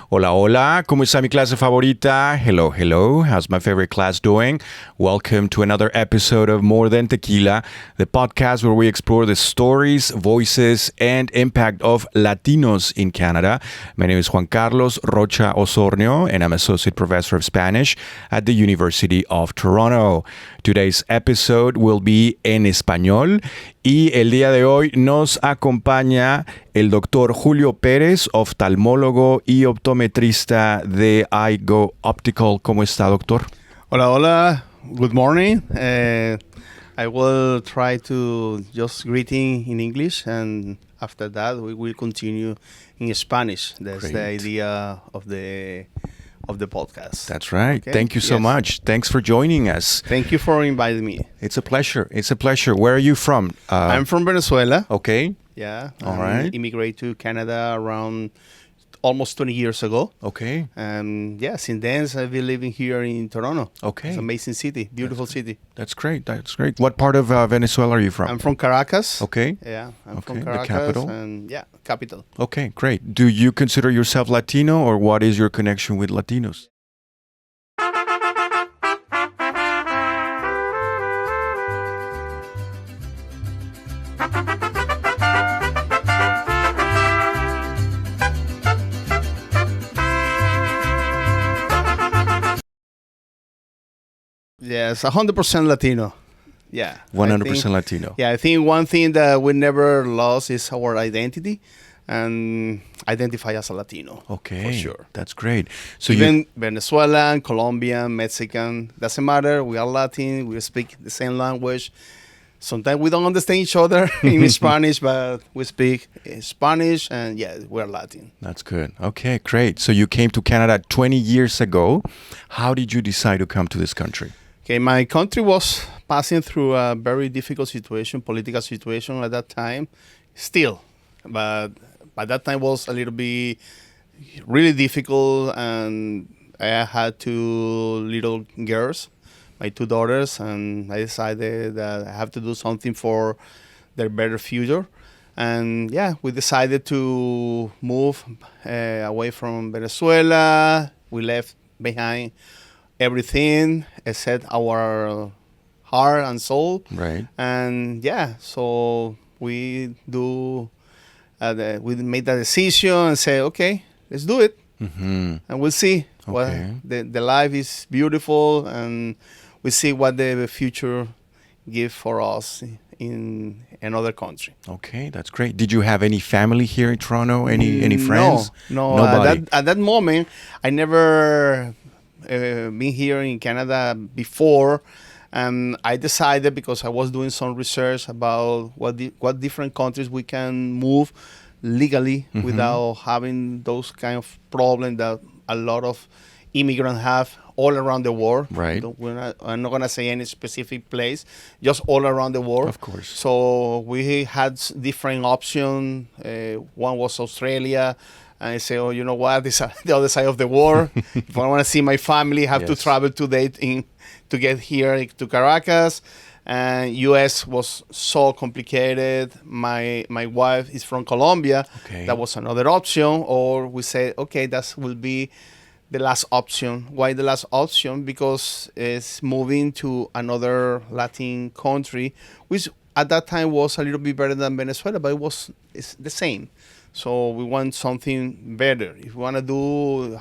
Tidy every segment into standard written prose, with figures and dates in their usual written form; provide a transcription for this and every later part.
Hola, hola, ¿cómo está mi clase favorita? Hello, hello, how's my favorite class doing? Welcome to another episode of More Than Tequila, the podcast where we explore the stories, voices, and impact of Latinos in Canada. My name is Juan Carlos Rocha Osornio, and I'm Associate Professor of Spanish at the University of Toronto. Today's episode will be en español y el día de hoy nos acompaña el doctor Julio Pérez, oftalmólogo y optometrista de iGo Optical. ¿Cómo está, doctor? Hola, hola. Good morning. I will try to just greeting in English, and after that we will continue in Spanish. That's Great. the idea of the podcast. That's right. Okay. Thank you so Yes. much. Thanks for joining us. Thank you for inviting me. It's a pleasure. It's a pleasure. Where are you from? I'm from Venezuela. Okay. Yeah. All I right. immigrated to Canada around almost 20 years ago. Okay. And yeah, since then I've been living here in Toronto. Okay. It's an amazing city, beautiful city. That's great. That's great. What part of Venezuela are you from? I'm from Caracas. Okay. Yeah, I'm Okay, from the Caracas. capital? And yeah, capital. Okay, great. Do you consider yourself Latino, or what is your connection with Latinos? Yes, 100% Latino. Yeah. 100% Latino. Yeah, I think one thing that we never lost is our identity and identify as a Latino. Okay. For sure. That's great. So Even Venezuelan, Colombian, Mexican, doesn't matter. We are Latin. We speak the same language. Sometimes we don't understand each other in Spanish, but we speak Spanish, and yeah, we're Latin. That's good. Okay, great. So you came to Canada 20 years ago. How did you decide to come to this country? Okay, my country was passing through a very difficult situation, political situation at that time, still, but by that time was a little bit really difficult, and I had two little girls, my two daughters, and I decided that I have to do something for their better future. And yeah, we decided to move away from Venezuela. We left behind everything except our heart and soul. Right. And yeah, so we made that decision and say, okay, let's do it, Mm-hmm. and we'll see. Okay. The life is beautiful, and we see what the future give for us in another country. Okay, that's great. Did you have any family here in Toronto? Any friends? No. Nobody. At that moment, I never been here in Canada before. And I decided, because I was doing some research about what different countries we can move legally without having those kind of problems that a lot of immigrants have all around the world. Right. I'm not going to say any specific place, just all around the world. Of course. So we had different options. One was Australia. And I say, oh, you know what? This is the other side of the world. If I want to see my family, I have to Yes. travel to get here to Caracas. And U.S. was so complicated. My wife is from Colombia. Okay. That was another option. Or we say, okay, that will be the last option. Why the last option? Because it's moving to another Latin country, which at that time was a little bit better than Venezuela, but it's the same. So we want something better. If you want to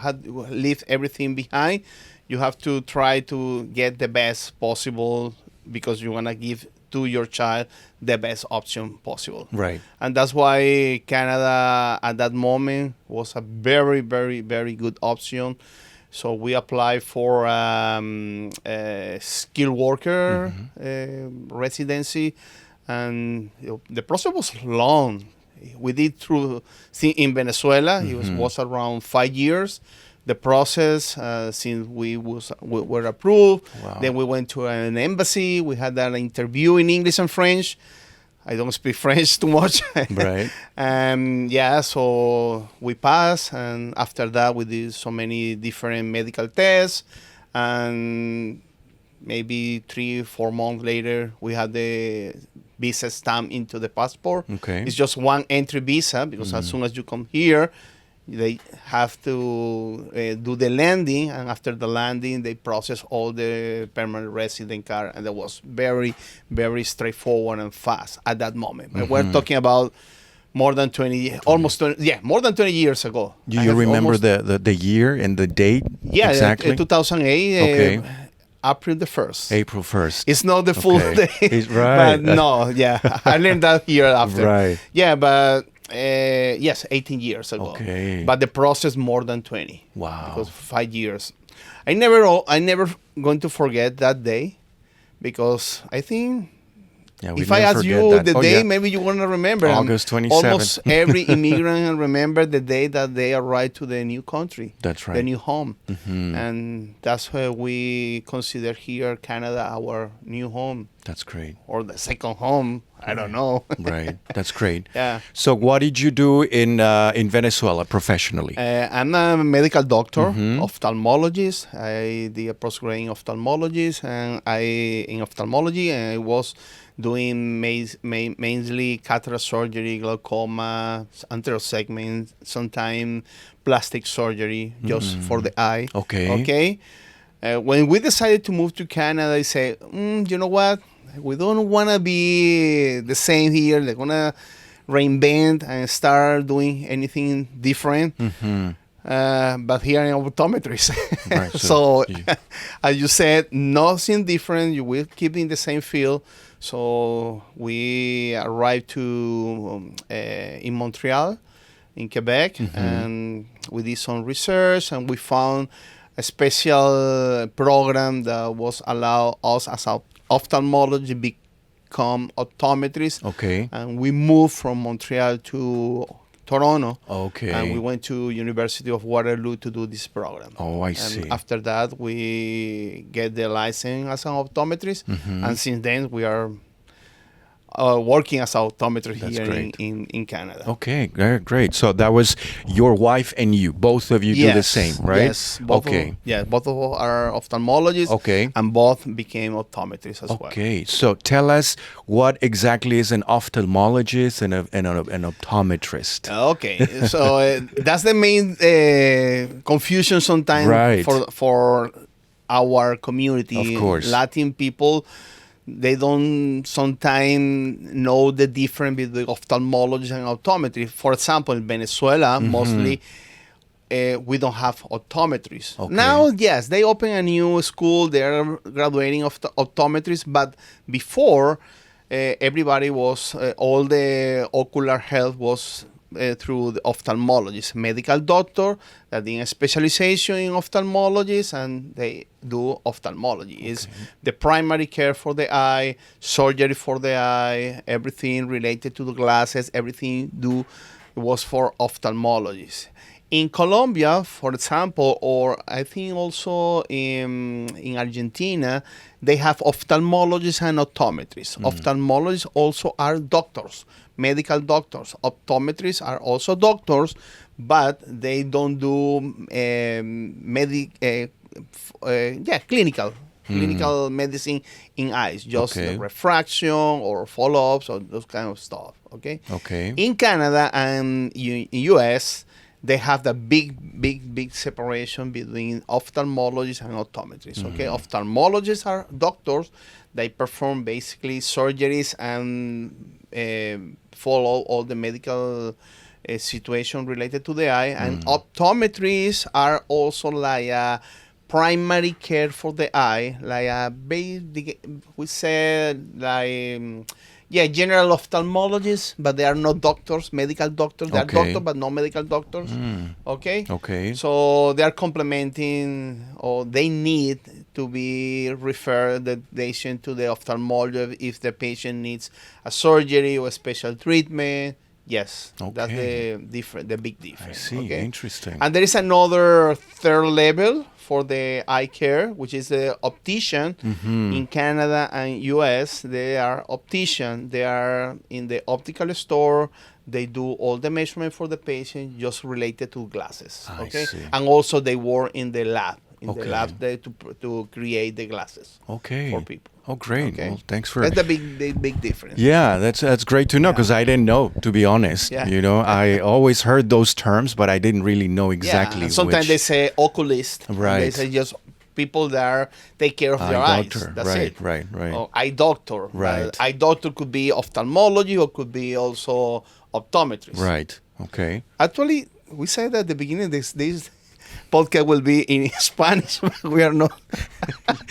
leave everything behind, you have to try to get the best possible, because you want to give to your child the best option possible. Right. And that's why Canada at that moment was a very, very, very good option. So we applied for a skilled worker residency, and the process was long. We did in Venezuela. It was around 5 years. The process, since we were approved. Wow. Then we went to an embassy. We had an interview in English and French. I don't speak French too much. Right. Yeah, so we passed, and after that we did so many different medical tests, and maybe 3-4 months later we had the visa stamp into the passport. Okay. It's just one entry visa, because as soon as you come here, They have to do the landing, and after the landing, they process all the permanent resident card, and that was very, very straightforward and fast at that moment. But we're talking about more than 20, almost 20, yeah, more than 20 years ago. Do you remember the year and the date? Yeah, exactly. 2008. Okay. April the 1st. April 1st. It's not the full Okay. day. Right. But no, yeah. I learned that year after. Right. Yeah, but yes, 18 years ago. Okay. But the process more than 20. Wow. Because 5 years. I never going to forget that day, because I think Yeah, we if I never ask forget you that. the Oh, day, yeah. maybe you want to remember. And August 27th. Almost every immigrant remember the day that they arrived to the new country. That's right. The new home. Mhm. And that's why we consider here Canada our new home, That's great. or the second home. I don't know. Right. That's great. Yeah. So, what did you do in Venezuela professionally? I'm a medical doctor, Mhm. ophthalmologist. I did a postgrad in ophthalmologist, and I was doing mainly cataract surgery, glaucoma, anterior segment, sometimes plastic surgery just for the eye. Okay. Okay. When we decided to move to Canada, I said, you know what? We don't want to be the same here. They're going to reinvent and start doing anything different. But here in optometry. Right, so, you- as you said, nothing different. You will keep in the same field. So we arrived to in Montreal, in Quebec, and we did some research, and we found a special program that was allow us as ophthalmology become optometrists. Okay. And we moved from Montreal to Toronto. Okay. And we went to University of Waterloo to do this program. Oh, I And see. after that, we get the license as an optometrist. Mm-hmm. And since then, we are working as an optometrist That's here great. in Canada. Okay, great. So that was your wife and you. Both of you do the same, right? Yes. Both Okay. both of us are ophthalmologists. Okay. And both became optometrists as well. Okay. So tell us, what exactly is an ophthalmologist and an optometrist? Okay, so that's the main confusion sometimes Right. for our community. Of course. Latin people, they don't sometimes know the difference between ophthalmology and optometry. For example, in Venezuela, mostly we don't have optometrists. Okay. Now, yes, they open a new school. They are graduating optometrists, but before everybody was all the ocular health was through the ophthalmologist, medical doctor that did a specialization in ophthalmologists, and they do ophthalmology. It's the primary care for the eye, surgery for the eye, everything related to the glasses, everything was for ophthalmologists. In Colombia, for example, or I think also in Argentina, they have ophthalmologists and optometrists. Ophthalmologists also are doctors, medical doctors. Optometrists are also doctors, but they don't do clinical medicine in eyes, just Okay. refraction or follow-ups or those kind of stuff. Okay. Okay. In Canada and in US, they have the big separation between ophthalmologists and optometrists. Okay, ophthalmologists are doctors. They perform basically surgeries and follow all the medical situation related to the eye. And optometrists are also like a primary care for the eye, like a we said like. General ophthalmologists, but they are not doctors, medical doctors. They are Okay. doctors, but not medical doctors. Okay? Okay. So they are complementing, or they need to be referred the patient to the ophthalmologist if the patient needs a surgery or a special treatment. Yes, that's Okay. the big difference. I see. Okay? Interesting. And there is another third level for the eye care, which is the optician. In Canada and US, they are optician. They are in the optical store. They do all the measurement for the patient just related to glasses. I Okay, see. and also they work in the lab in Okay. the lab there to create the glasses Okay. for people. Oh, great. Okay. Well, thanks for. That's the big difference. Yeah, that's great to know Yeah. because I didn't know, to be honest. Yeah. You know, I always heard those terms, but I didn't really know Yeah, exactly and sometimes they which. say oculist. and They Right. say just people that take care of Eye their eyes. doctor. That's Right, it. right, right. Or eye doctor. Right. Eye doctor could be ophthalmology or could be also optometrist. Right. Okay. Actually, we said at the beginning this podcast will be in Spanish. We are not.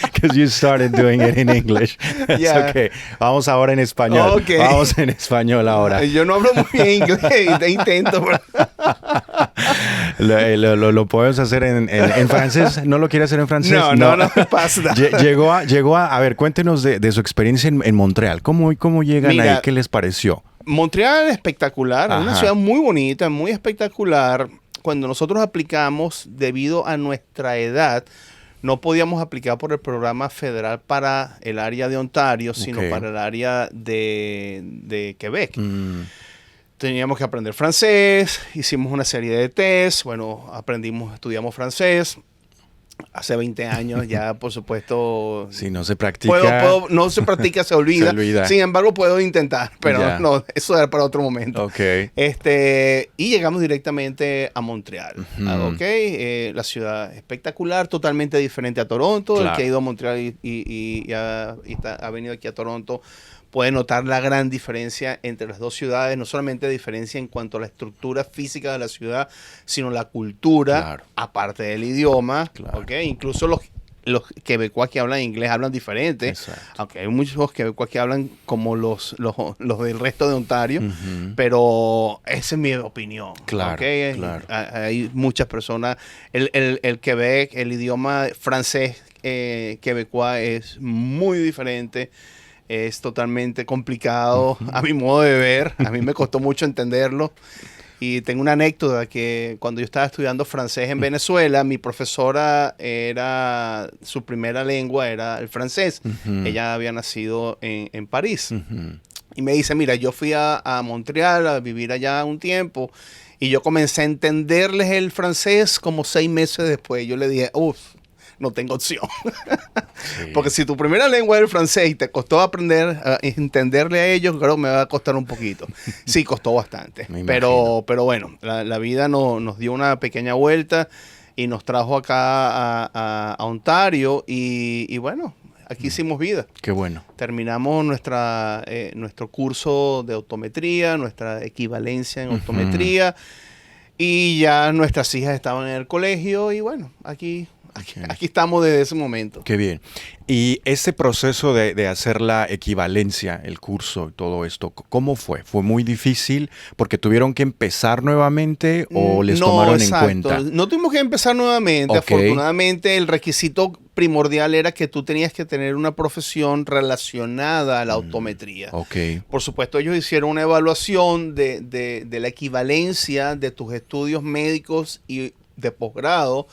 Because you started doing it in English. It's Yeah. okay. Vamos ahora en español. Okay. Vamos en español ahora. Yo no hablo muy bien inglés, te intento. Pero... Lo podemos hacer en francés. ¿No lo quiere hacer en francés? No me pasa. Llegó a ver, cuéntenos de su experiencia en Montreal. ¿Cómo llegan Mira, ahí? ¿Qué les pareció? Montreal es espectacular, es una Ajá. ciudad muy bonita, muy espectacular. Cuando nosotros aplicamos, debido a nuestra edad, no podíamos aplicar por el programa federal para el área de Ontario, sino Ok. para el área de Quebec. Mm, Teníamos que aprender francés, hicimos una serie de tests, estudiamos francés. Hace 20 años ya, por supuesto, si no se practica. no se practica, se olvida. Se olvida. Sin embargo, puedo intentar, pero Ya. no, eso era para otro momento. Ok. Y llegamos directamente a Montreal. Ujú. La ciudad espectacular, totalmente diferente a Toronto. Claro. El que ha ido a Montreal ha venido aquí a Toronto puede notar la gran diferencia entre las dos ciudades, no solamente diferencia en cuanto a la estructura física de la ciudad, sino la cultura, Claro. aparte del idioma. Claro. ¿Ok? Incluso los quebecuas que hablan inglés hablan diferente, Exacto. aunque hay muchos quebecuas que hablan como los del resto de Ontario, Ujú. pero esa es mi opinión. Claro, ¿ok? claro. Hay muchas personas, el Quebec, el idioma francés quebecuá es muy diferente. Es totalmente complicado a mi modo de ver. A mí me costó mucho entenderlo. Y tengo una anécdota que cuando yo estaba estudiando francés en Venezuela, mi profesora su primera lengua era el francés. Ujú. Ella había nacido en París. Ujú. Y me dice, mira, yo fui a Montreal a vivir allá un tiempo y yo comencé a entenderles el francés como 6 meses después. Yo le dije, no tengo opción. Sí. Porque si tu primera lengua es el francés y te costó aprender a entenderle a ellos, creo que me va a costar un poquito. Sí, costó bastante. Me Pero bueno, la vida nos dio una pequeña vuelta y nos trajo acá a Ontario y bueno, aquí hicimos vida. Qué bueno. Terminamos nuestro curso de optometría, nuestra equivalencia en Ujú. optometría y ya nuestras hijas estaban en el colegio y bueno, aquí estamos desde ese momento. Qué bien. Y ese proceso de hacer la equivalencia, el curso y todo esto, ¿cómo fue? ¿Fue muy difícil porque tuvieron que empezar nuevamente o les No, tomaron exacto. en cuenta? No tuvimos que empezar nuevamente. Ok. Afortunadamente, el requisito primordial era que tú tenías que tener una profesión relacionada a la optometría. Ok. Por supuesto, ellos hicieron una evaluación de la equivalencia de tus estudios médicos y de posgrado.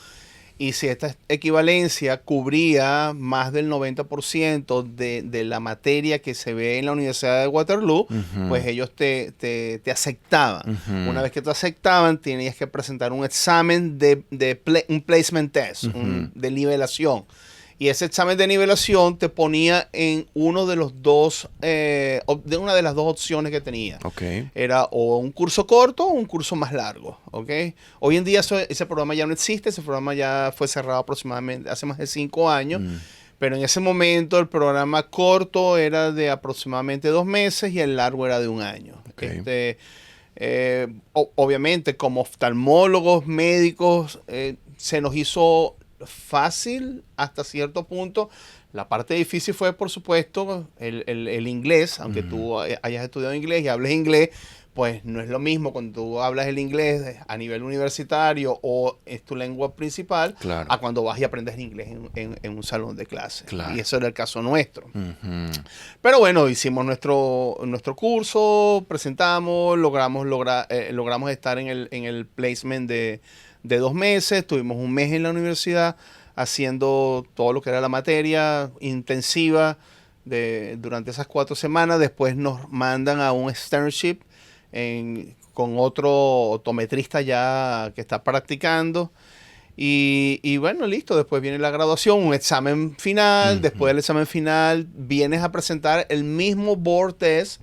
Y si esta equivalencia cubría más del 90% de la materia que se ve en la Universidad de Waterloo, Ujú. pues ellos te aceptaban. Ujú. Una vez que te aceptaban, tenías que presentar un examen un placement test, de nivelación. Y ese examen de nivelación te ponía en uno de una de las dos opciones que tenía. Ok. Era o un curso corto o un curso más largo, ¿ok? Hoy en día ese programa ya no existe, ese programa ya fue cerrado aproximadamente hace más de 5 años, pero en ese momento el programa corto era de aproximadamente 2 meses y el largo era de 1 año. Ok. Obviamente, como oftalmólogos, médicos, se nos hizo fácil hasta cierto punto. La parte difícil fue, por supuesto, el inglés. Aunque tú hayas estudiado inglés y hables inglés, pues no es lo mismo cuando tú hablas el inglés a nivel universitario o es tu lengua principal, Claro. a cuando vas y aprendes inglés en un salón de clase. Claro. Y eso era el caso nuestro. Ujú. Pero bueno, hicimos nuestro curso, presentamos, logramos estar en el placement de 2 meses. Tuvimos 1 mes en la universidad haciendo todo lo que era la materia intensiva durante esas 4 semanas. Después nos mandan a un externship con otro optometrista ya que está practicando. Y bueno, listo, después viene la graduación, un examen final, después del examen final vienes a presentar el mismo board test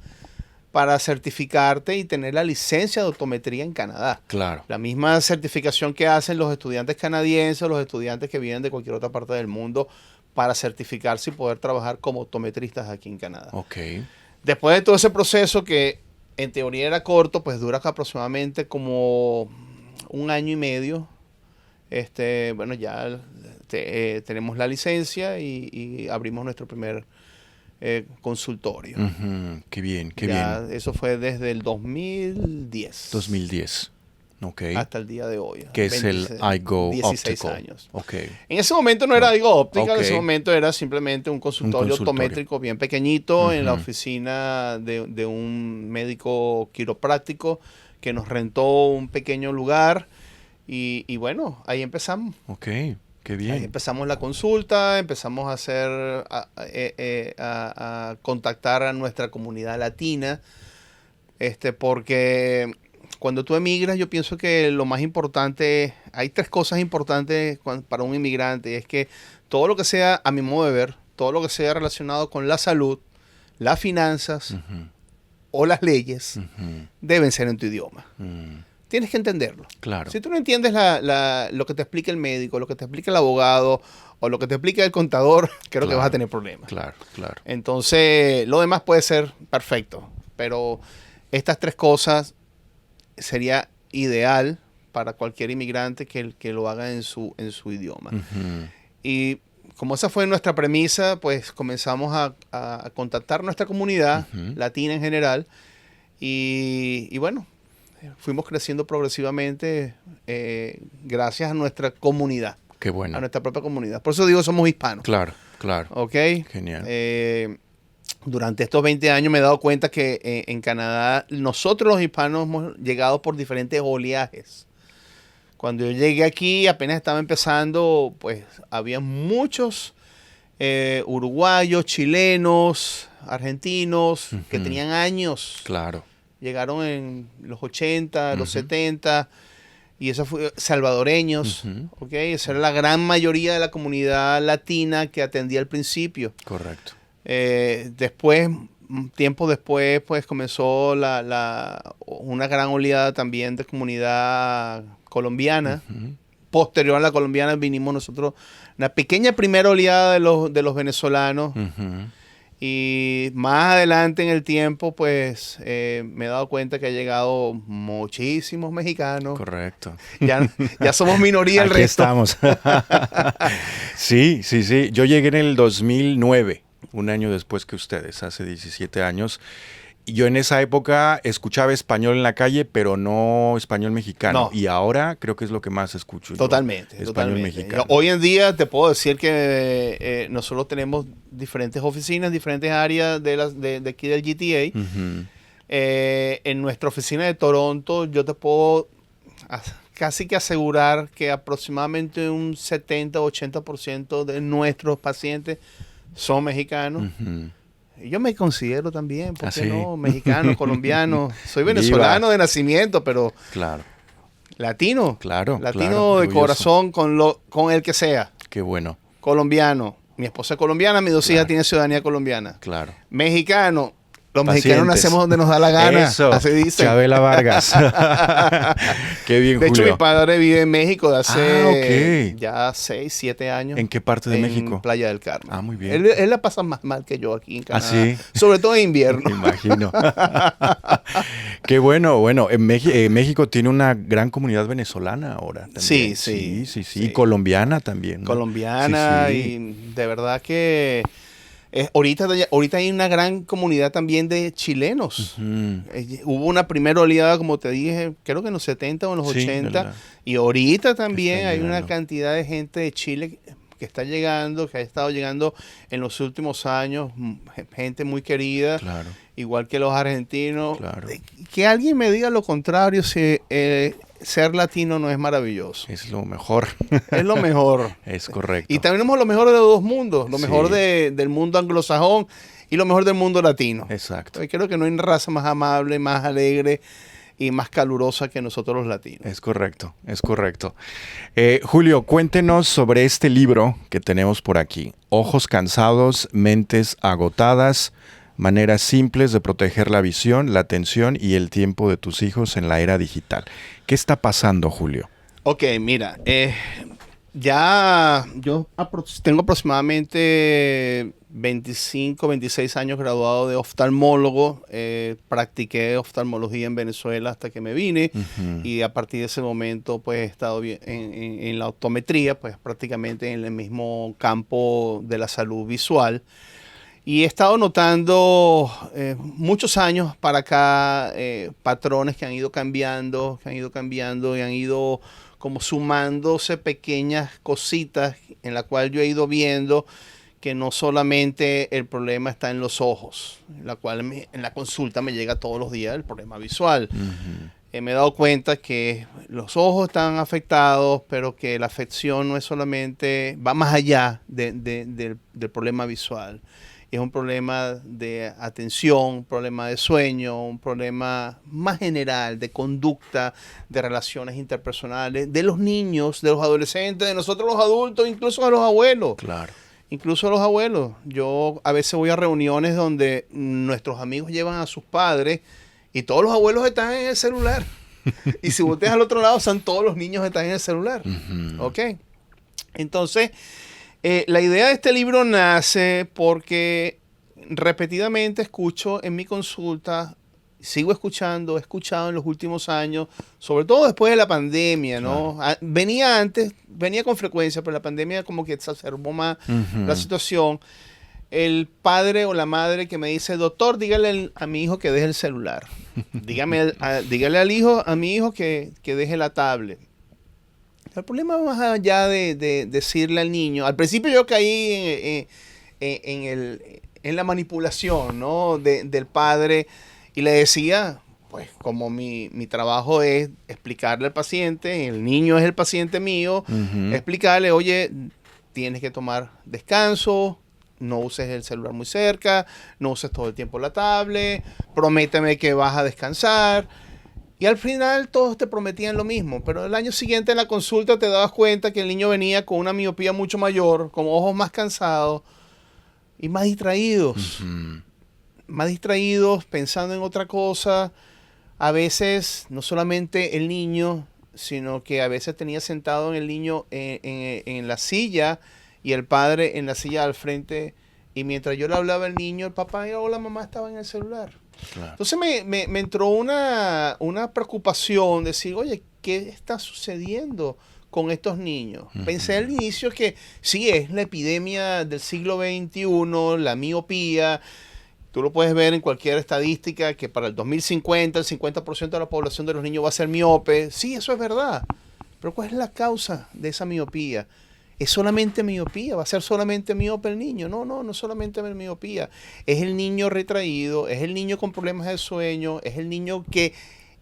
para certificarte y tener la licencia de optometría en Canadá. Claro. La misma certificación que hacen los estudiantes canadienses, los estudiantes que vienen de cualquier otra parte del mundo para certificarse y poder trabajar como optometristas aquí en Canadá. Ok. Después de todo ese proceso que en teoría era corto, pues dura aproximadamente como 1 año y medio. Bueno, ya tenemos la licencia y abrimos nuestro primer consultorio. Qué bien, qué Ya, bien. eso fue desde el 2010. 2010. Ok. Hasta el día de hoy. Que es el iGo 16 Optical. años. Ok. En ese momento no era iGo Optical, Ok. en ese momento era simplemente un consultorio optométrico bien pequeñito en la oficina de un médico quiropráctico que nos rentó un pequeño lugar y bueno, ahí empezamos. Ok, qué Ahí bien. empezamos la consulta, empezamos a hacer, a contactar a nuestra comunidad latina, porque cuando tú emigras, yo pienso que lo más importante, hay 3 cosas importantes para un inmigrante, y es que todo lo que sea, a mi modo de ver, todo lo que sea relacionado con la salud, las finanzas o las leyes, deben ser en tu idioma. Tienes que entenderlo. Claro. Si tú no entiendes lo que te explica el médico, lo que te explica el abogado o lo que te explica el contador, creo que vas a tener problemas. Claro, claro. Entonces, lo demás puede ser perfecto, pero estas 3 cosas sería ideal para cualquier inmigrante que lo haga en su idioma. Y como esa fue nuestra premisa, pues comenzamos a contactar nuestra comunidad latina en general y bueno, fuimos creciendo progresivamente gracias a nuestra comunidad. Qué bueno. A nuestra propia comunidad. Por eso digo, somos hispanos. Claro, claro. ¿Ok? Genial. Durante estos 20 años me he dado cuenta que en Canadá nosotros los hispanos hemos llegado por diferentes oleajes. Cuando yo llegué aquí, apenas estaba empezando, pues había muchos uruguayos, chilenos, argentinos que tenían años. Claro. Llegaron en los 80, los 70, y eso fue salvadoreños, ¿ok? Esa era la gran mayoría de la comunidad latina que atendía al principio. Correcto. Después, tiempo después, pues comenzó una gran oleada también de comunidad colombiana. Posterior a la colombiana vinimos nosotros, una pequeña primera oleada de los venezolanos. Y más adelante en el tiempo, pues me he dado cuenta que ha llegado muchísimos mexicanos. Correcto. Ya somos minoría el Aquí resto. estamos. Sí, sí, sí. Yo llegué en el 2009, un año después que ustedes, hace 17 años. Y yo en esa época escuchaba español en la calle, pero no español mexicano. No. Y ahora creo que es lo que más escucho. Totalmente. Español Totalmente. mexicano. Hoy en día te puedo decir que nosotros tenemos diferentes oficinas, diferentes áreas de aquí del GTA. En nuestra oficina de Toronto yo te puedo casi que asegurar que aproximadamente un 70-80% de nuestros pacientes son mexicanos. Yo me considero también, ¿por qué no? Mexicano, colombiano. Soy venezolano de nacimiento, pero claro. Latino. Claro. Latino de corazón con el que sea. Qué bueno. Colombiano. Mi esposa es colombiana, mis 2 hijas tienen ciudadanía colombiana. Claro. Mexicano. Los Pacientes. mexicanos nacemos donde nos da la gana. Eso. Así dicen. Chabela Vargas. Qué bien, De Julio. hecho, mi padre vive en México de hace ok. ya 6, 7 años. ¿En qué parte de México? En Playa del Carmen. Ah, muy bien. Él la pasa más mal que yo aquí en Canadá. ¿Ah, sí? Sobre todo en invierno. Me imagino. Qué bueno. Bueno, en México tiene una gran comunidad venezolana ahora también. Sí. Y colombiana también, ¿no? Colombiana Sí. y de verdad que ahorita hay una gran comunidad también de chilenos. Hubo una primera oleada, como te dije, creo que en los 70 o en los 80. Y ahorita también hay una cantidad de gente de Chile que está llegando, que ha estado llegando en los últimos años, gente muy querida, Claro. igual que los argentinos. Claro. Que alguien me diga lo contrario, si ser latino no es maravilloso. Es lo mejor. Es lo mejor. Es correcto. Y también tenemos lo mejor de los 2 mundos, lo Sí. mejor del mundo anglosajón y lo mejor del mundo latino. Exacto. Creo que no hay raza más amable, más alegre y más calurosa que nosotros los latinos. Es correcto, es correcto. Julio, cuéntenos sobre este libro que tenemos por aquí. Ojos cansados, mentes agotadas, maneras simples de proteger la visión, la atención y el tiempo de tus hijos en la era digital. ¿Qué está pasando, Julio? Ok, mira, ya yo tengo aproximadamente 25, 26 años graduado de oftalmólogo. Practiqué oftalmología en Venezuela hasta que me vine y a partir de ese momento pues he estado en la optometría, pues prácticamente en el mismo campo de la salud visual. Y he estado notando muchos años para acá patrones que han ido cambiando y han ido como sumándose pequeñas cositas en la cual yo he ido viendo que no solamente el problema está en los ojos, en la cual en la consulta me llega todos los días el problema visual. Me he dado cuenta que los ojos están afectados, pero que la afección no es solamente, va más allá del problema visual. Es un problema de atención, un problema de sueño, un problema más general de conducta, de relaciones interpersonales, de los niños, de los adolescentes, de nosotros los adultos, incluso de los abuelos. Claro. Incluso los abuelos. Yo a veces voy a reuniones donde nuestros amigos llevan a sus padres y todos los abuelos están en el celular. Y si volteas al otro lado, están todos los niños están en el celular. ¿Ok? Entonces, la idea de este libro nace porque repetidamente escucho en mi consulta, sigo escuchando, he escuchado en los últimos años, sobre todo después de la pandemia, ¿no? Claro. Venía con frecuencia, pero la pandemia como que exacerbó más la situación. El padre o la madre que me dice, doctor, dígale a mi hijo que deje el celular. Dígale a mi hijo que deje la tablet. El problema va más allá de decirle al niño. Al principio yo caí en la manipulación, ¿no? Del padre y le decía, pues como mi trabajo es explicarle al paciente, el niño es el paciente mío, explicarle, oye, tienes que tomar descanso, no uses el celular muy cerca, no uses todo el tiempo la tablet, prométeme que vas a descansar. Y al final todos te prometían lo mismo, pero el año siguiente en la consulta te dabas cuenta que el niño venía con una miopía mucho mayor, con ojos más cansados y más distraídos. Más distraídos, pensando en otra cosa. A veces, no solamente el niño, sino que a veces tenía sentado el niño en la silla y el padre en la silla al frente. Y mientras yo le hablaba al niño, el papá o la mamá estaban en el celular. Claro. Entonces me entró una preocupación, decir, oye, ¿qué está sucediendo con estos niños? Pensé al inicio que sí, es la epidemia del siglo XXI, la miopía. Tú lo puedes ver en cualquier estadística que para el 2050 el 50% de la población de los niños va a ser miope. Sí, eso es verdad. Pero ¿cuál es la causa de esa miopía? ¿Es solamente miopía? ¿Va a ser solamente miope el niño? No solamente miopía. Es el niño retraído, es el niño con problemas de sueño, es el niño que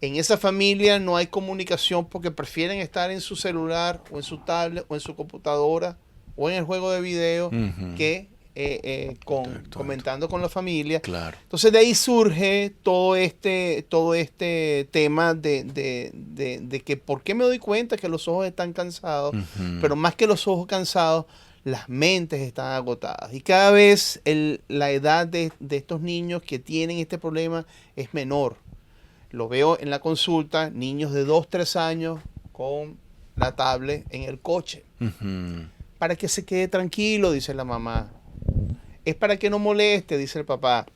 en esa familia no hay comunicación porque prefieren estar en su celular o en su tablet o en su computadora o en el juego de video que comentando con la familia. Claro. Entonces de ahí surge todo este tema de que por qué me doy cuenta que los ojos están cansados, pero más que los ojos cansados, las mentes están agotadas. Y cada vez la edad de estos niños que tienen este problema es menor. Lo veo en la consulta, niños de 2, 3 años con la tablet en el coche. Para que se quede tranquilo, dice la mamá. Es para que no moleste, dice el papá.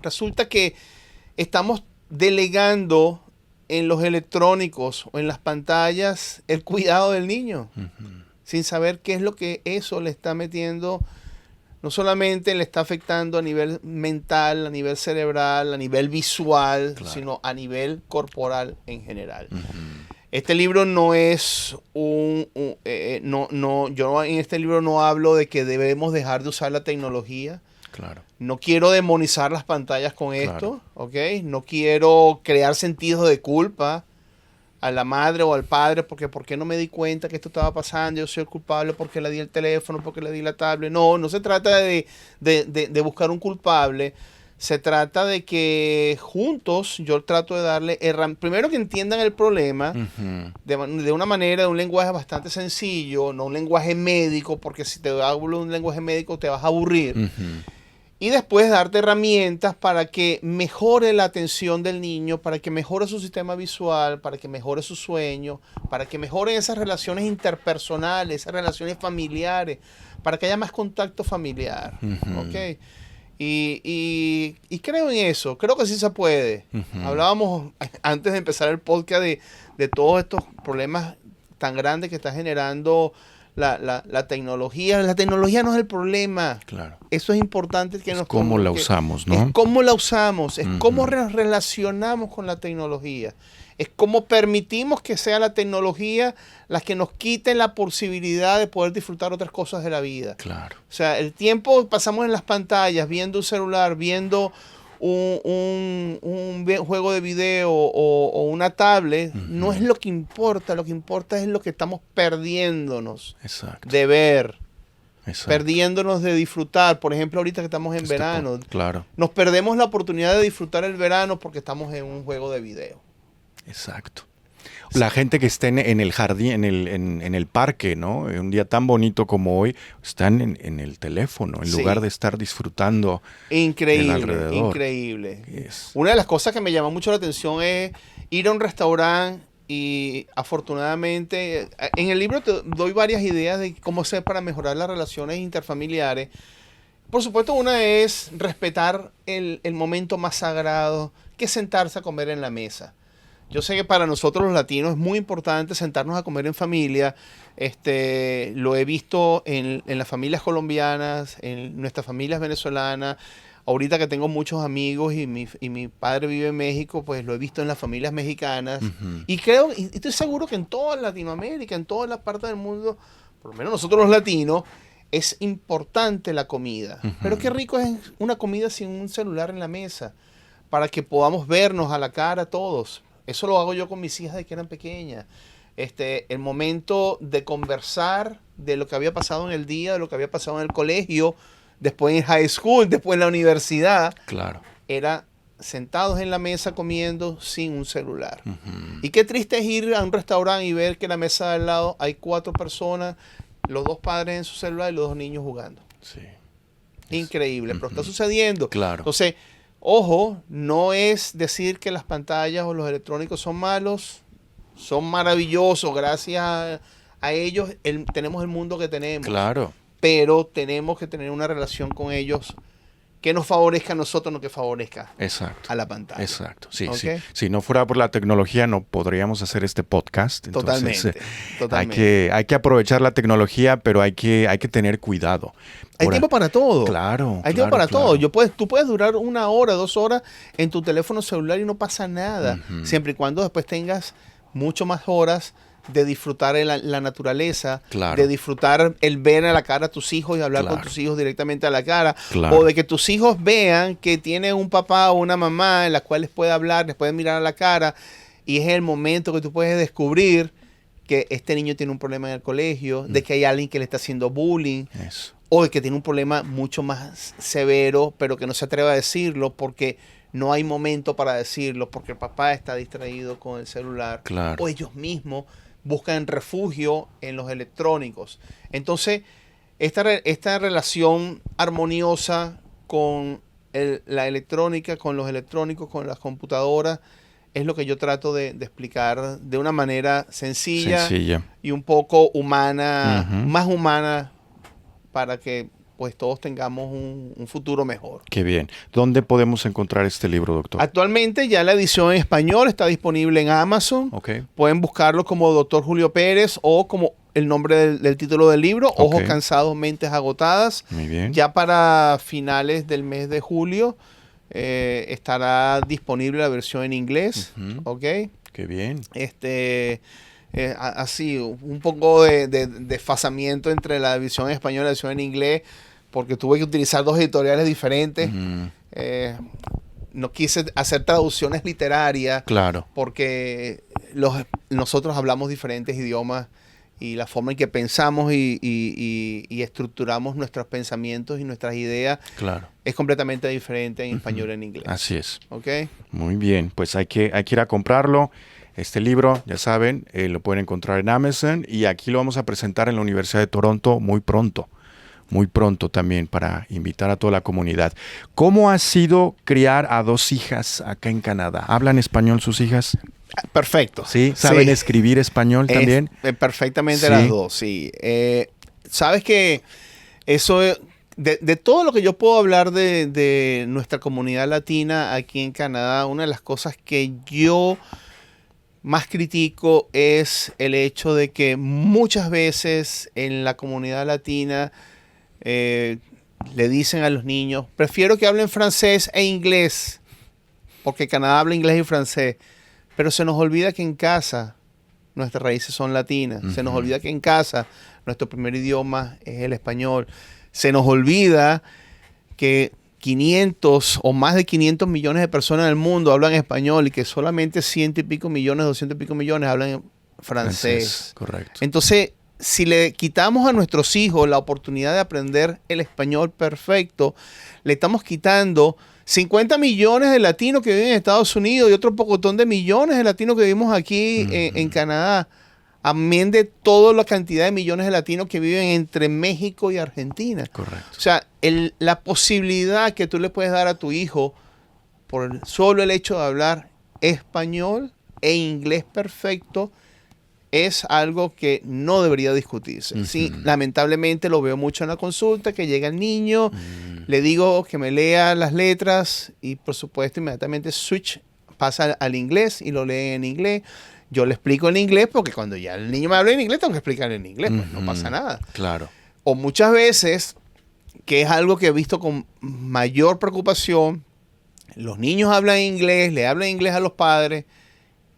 Resulta que estamos delegando en los electrónicos o en las pantallas el cuidado del niño, sin saber qué es lo que eso le está metiendo. No solamente le está afectando a nivel mental, a nivel cerebral, a nivel visual, claro, sino a nivel corporal en general. Este libro no es yo en este libro no hablo de que debemos dejar de usar la tecnología. Claro. No quiero demonizar las pantallas con esto, ¿ok? No quiero crear sentidos de culpa a la madre o al padre porque ¿por qué no me di cuenta que esto estaba pasando? Yo soy el culpable porque le di el teléfono, porque le di la tablet. No se trata de buscar un culpable, Se trata de que juntos yo trato de darle primero que entiendan el problema de una manera, de un lenguaje bastante sencillo, no un lenguaje médico, porque si te hablo un lenguaje médico te vas a aburrir. Y después darte herramientas para que mejore la atención del niño, para que mejore su sistema visual, para que mejore su sueño, para que mejoren esas relaciones interpersonales, esas relaciones familiares, para que haya más contacto familiar. ¿Ok? Y creo en eso, creo que sí se puede. Hablábamos antes de empezar el podcast de todos estos problemas tan grandes que está generando la tecnología. La tecnología no es el problema. Claro. Eso es importante que es nos cómo la usamos, ¿no? Es cómo la usamos, es cómo nos relacionamos con la tecnología. Es cómo permitimos que sea la tecnología la que nos quite la posibilidad de poder disfrutar otras cosas de la vida. Claro. O sea, el tiempo pasamos en las pantallas, viendo un celular, viendo un juego de video o una tablet, no es lo que importa es lo que estamos perdiéndonos. Exacto. De ver. Exacto. Perdiéndonos de disfrutar. Por ejemplo, ahorita que estamos en verano, claro. Nos perdemos la oportunidad de disfrutar el verano porque estamos en un juego de video. Exacto. La gente que está en el jardín, en el parque, ¿no? Un día tan bonito como hoy, están en el teléfono, en lugar de estar disfrutando increíble, el alrededor. Increíble. Una de las cosas que me llama mucho la atención es ir a un restaurante y afortunadamente, en el libro te doy varias ideas de cómo hacer para mejorar las relaciones interfamiliares. Por supuesto, una es respetar el momento más sagrado, que es sentarse a comer en la mesa. Yo sé que para nosotros los latinos es muy importante sentarnos a comer en familia. Lo he visto en las familias colombianas, en nuestras familias venezolanas. Ahorita que tengo muchos amigos y mi padre vive en México, pues lo he visto en las familias mexicanas. Y estoy seguro que en toda Latinoamérica, en todas las partes del mundo, por lo menos nosotros los latinos, es importante la comida. Pero qué rico es una comida sin un celular en la mesa, para que podamos vernos a la cara todos. Eso lo hago yo con mis hijas de que eran pequeñas. El momento de conversar de lo que había pasado en el día, de lo que había pasado en el colegio, después en high school, después en la universidad. Claro. Era sentados en la mesa comiendo sin un celular. Y qué triste es ir a un restaurante y ver que en la mesa de al lado hay 4 personas, los 2 padres en su celular y los 2 niños jugando. Sí. Increíble, pero está sucediendo. Claro. Entonces, ojo, no es decir que las pantallas o los electrónicos son malos, son maravillosos, gracias a ellos tenemos el mundo que tenemos. Claro. Pero tenemos que tener una relación con ellos que nos favorezca a nosotros, no que favorezca a la pantalla. Exacto, sí, ¿Okay? sí. Si no fuera por la tecnología no podríamos hacer este podcast. Entonces, Totalmente. Hay que aprovechar la tecnología, pero hay que tener cuidado. Hay tiempo para todo. Claro. Hay tiempo para todo. Tú puedes durar 1 hora, 2 horas en tu teléfono celular y no pasa nada. Siempre y cuando después tengas mucho más horas de disfrutar la naturaleza, de disfrutar el ver a la cara a tus hijos y hablar con tus hijos directamente a la cara, o de que tus hijos vean que tienen un papá o una mamá en la cual les puede hablar, les puede mirar a la cara, y es el momento que tú puedes descubrir que este niño tiene un problema en el colegio, de que hay alguien que le está haciendo bullying, o de que tiene un problema mucho más severo, pero que no se atreve a decirlo porque no hay momento para decirlo, porque el papá está distraído con el celular, o ellos mismos buscan refugio en los electrónicos. Entonces, esta relación armoniosa con la electrónica, con los electrónicos, con las computadoras, es lo que yo trato de explicar de una manera sencilla. Y un poco humana, más humana, para que pues todos tengamos un futuro mejor. Qué bien. ¿Dónde podemos encontrar este libro, doctor? Actualmente ya la edición en español está disponible en Amazon. Pueden buscarlo como Dr. Julio Pérez o como el nombre del título del libro, Ojos Cansados, Mentes Agotadas. Muy bien. Ya para finales del mes de julio estará disponible la versión en inglés. Qué bien. Así, un poco de desfasamiento entre la edición en español y la edición en inglés, porque tuve que utilizar 2 editoriales diferentes. No quise hacer traducciones literarias, porque nosotros hablamos diferentes idiomas y la forma en que pensamos y estructuramos nuestros pensamientos y nuestras ideas Claro. es completamente diferente en español y en inglés. Así es. ¿Ok? Muy bien, pues hay que ir a comprarlo. Este libro, ya saben, lo pueden encontrar en Amazon y aquí lo vamos a presentar en la Universidad de Toronto muy pronto también para invitar a toda la comunidad. ¿Cómo ha sido criar a 2 hijas acá en Canadá? ¿Hablan español sus hijas? Perfecto. ¿Sí? ¿Saben escribir español también? Perfectamente Sí. las dos, sí. Sabes que eso, de todo lo que yo puedo hablar de nuestra comunidad latina aquí en Canadá, una de las cosas que yo más critico es el hecho de que muchas veces en la comunidad latina le dicen a los niños, prefiero que hablen francés e inglés, porque Canadá habla inglés y francés, pero se nos olvida que en casa nuestras raíces son latinas, se nos olvida que en casa nuestro primer idioma es el español, se nos olvida que 500 o más de 500 millones de personas en el mundo hablan español y que solamente 100 y pico millones, 200 y pico millones hablan francés. Correcto. Entonces, si le quitamos a nuestros hijos la oportunidad de aprender el español perfecto, le estamos quitando 50 millones de latinos que viven en Estados Unidos y otro pocotón de millones de latinos que vivimos aquí en Canadá. Amén de toda la cantidad de millones de latinos que viven entre México y Argentina. Correcto. O sea, la posibilidad que tú le puedes dar a tu hijo por solo el hecho de hablar español e inglés perfecto es algo que no debería discutirse. Sí, lamentablemente lo veo mucho en la consulta, que llega el niño, le digo que me lea las letras y por supuesto inmediatamente pasa al inglés y lo lee en inglés. Yo le explico en inglés porque cuando ya el niño me habla en inglés tengo que explicarle en inglés, pues no pasa nada. Claro. O muchas veces, que es algo que he visto con mayor preocupación, los niños hablan inglés, le hablan inglés a los padres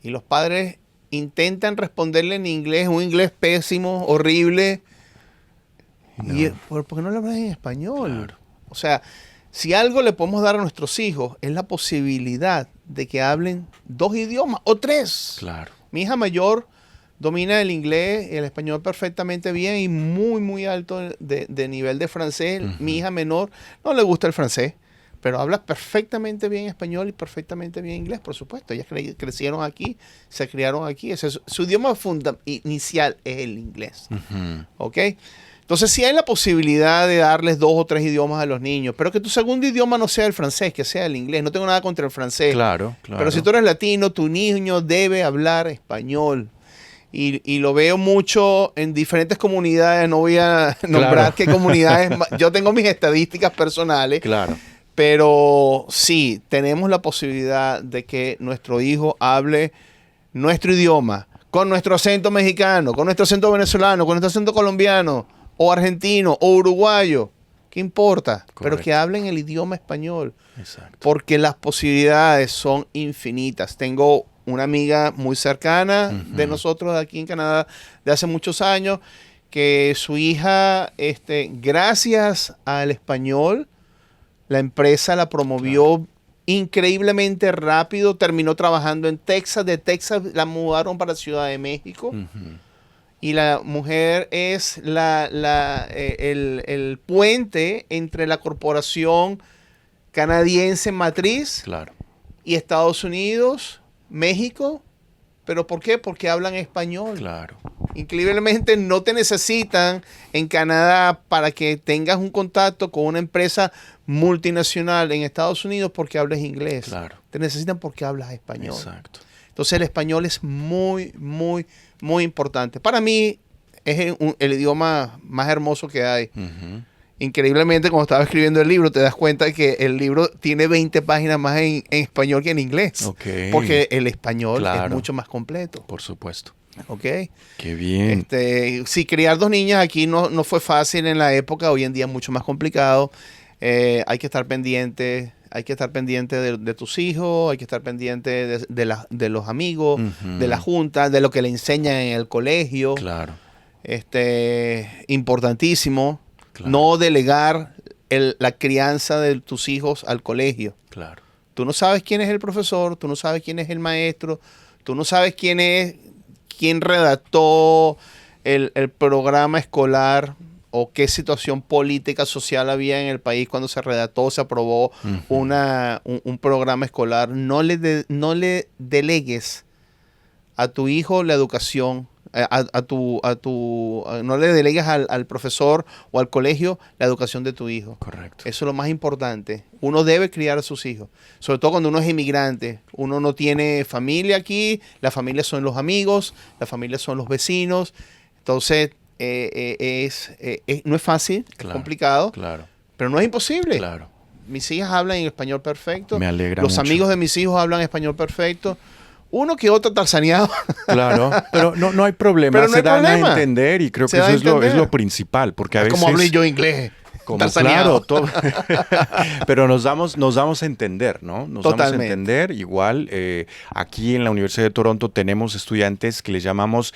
y los padres intentan responderle en inglés, un inglés pésimo, horrible. No. Y, ¿por qué no le hablan en español? Claro. O sea, si algo le podemos dar a nuestros hijos es la posibilidad de que hablen 2 idiomas o 3. Claro. Mi hija mayor domina el inglés y el español perfectamente bien y muy, muy alto de nivel de francés. Mi hija menor no le gusta el francés, pero habla perfectamente bien español y perfectamente bien inglés, por supuesto. Ellas crecieron aquí, se criaron aquí. Su idioma inicial es el inglés. ¿Ok? Entonces sí hay la posibilidad de darles 2 o 3 idiomas a los niños, pero que tu segundo idioma no sea el francés, que sea el inglés. No tengo nada contra el francés. Claro. Pero si tú eres latino, tu niño debe hablar español. Y lo veo mucho en diferentes comunidades. No voy a nombrar qué comunidades. Yo tengo mis estadísticas personales. Claro. Pero sí, tenemos la posibilidad de que nuestro hijo hable nuestro idioma, con nuestro acento mexicano, con nuestro acento venezolano, con nuestro acento colombiano, o argentino, o uruguayo. ¿Qué importa? Correcto. Pero que hablen el idioma español. Exacto. Porque las posibilidades son infinitas. Tengo una amiga muy cercana de nosotros aquí en Canadá de hace muchos años que su hija, gracias al español, la empresa la promovió increíblemente rápido. Terminó trabajando en Texas. De Texas la mudaron para Ciudad de México. Y la mujer es el puente entre la corporación canadiense matriz y Estados Unidos, México. ¿Pero por qué? Porque hablan español. Claro. Increíblemente no te necesitan en Canadá para que tengas un contacto con una empresa multinacional en Estados Unidos porque hables inglés. Claro. Te necesitan porque hablas español. Exacto. Entonces el español es muy, muy, muy importante. Para mí es el idioma más hermoso que hay. Increíblemente, cuando estaba escribiendo el libro, te das cuenta que el libro tiene 20 páginas más en español que en inglés. Okay. Porque el español es mucho más completo. Por supuesto. ¿Ok? Qué bien. Sí, criar 2 niñas aquí no fue fácil en la época. Hoy en día es mucho más complicado. Hay que estar pendiente. Hay que estar pendiente de tus hijos. Hay que estar pendiente de los amigos, de la junta, de lo que le enseñan en el colegio. Claro. Importantísimo. Claro. No delegar la crianza de tus hijos al colegio. Claro. Tú no sabes quién es el profesor, tú no sabes quién es el maestro, tú no sabes quién redactó el programa escolar o qué situación política social había en el país cuando se redactó, se aprobó un programa escolar. No le delegues a tu hijo la educación, no le delegues al profesor o al colegio la educación de tu hijo. Correcto. Eso es lo más importante. Uno debe criar a sus hijos, sobre todo cuando uno es inmigrante. Uno no tiene familia aquí, la familia son los amigos, la familia son los vecinos. Entonces, no es fácil, Claro, es complicado, Claro, pero no es imposible. claro. Mis hijas hablan en español perfecto. Me alegra Los mucho. amigos de mis hijos hablan español perfecto. Uno que otro tarzaneado. Claro, pero no hay problema, Pero no se hay dan problema. a entender y creo Se que da eso a es entender. lo principal, porque a Es veces... como hablé yo inglés. Como tarzaneado. claro, todo. Pero nos damos a entender, ¿no? Nos damos a Totalmente. entender. Igual, aquí en la Universidad de Toronto tenemos estudiantes que les llamamos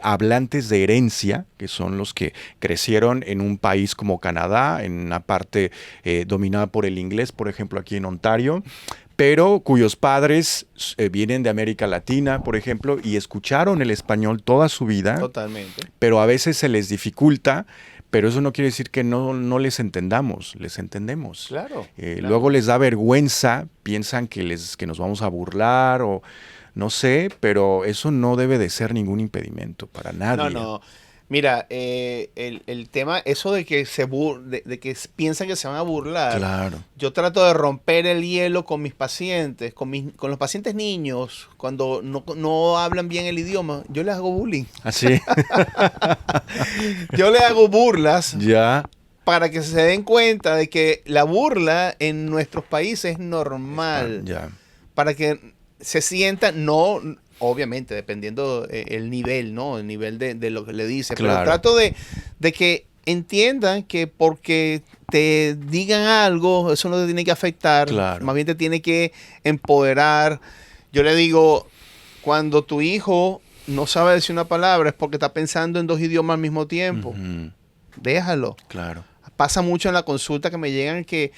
hablantes de herencia, que son los que crecieron en un país como Canadá, en una parte dominada por el inglés, por ejemplo, aquí en Ontario, pero cuyos padres vienen de América Latina, por ejemplo, y escucharon el español toda su vida, Totalmente. pero a veces se les dificulta. Pero eso no quiere decir que no les entendamos, les entendemos. Claro, claro. Luego les da vergüenza, piensan que nos vamos a burlar o no sé, pero eso no debe de ser ningún impedimento para nadie. No. Mira, el tema, eso de que de que piensan que se van a burlar. Claro. Yo trato de romper el hielo con mis pacientes, con los pacientes niños, cuando no hablan bien el idioma, yo les hago bullying. Así. Yo les hago burlas Ya. para que se den cuenta de que la burla en nuestros países es normal. Ya. Para que se sientan, no, obviamente, dependiendo el nivel, ¿no? El nivel de lo que le dice. Claro. Pero trato de que entiendan que porque te digan algo, eso no te tiene que afectar. Claro. Más bien te tiene que empoderar. Yo le digo, cuando tu hijo no sabe decir una palabra es porque está pensando en 2 idiomas al mismo tiempo. Ujú. Déjalo. Claro. Pasa mucho en la consulta que me llegan que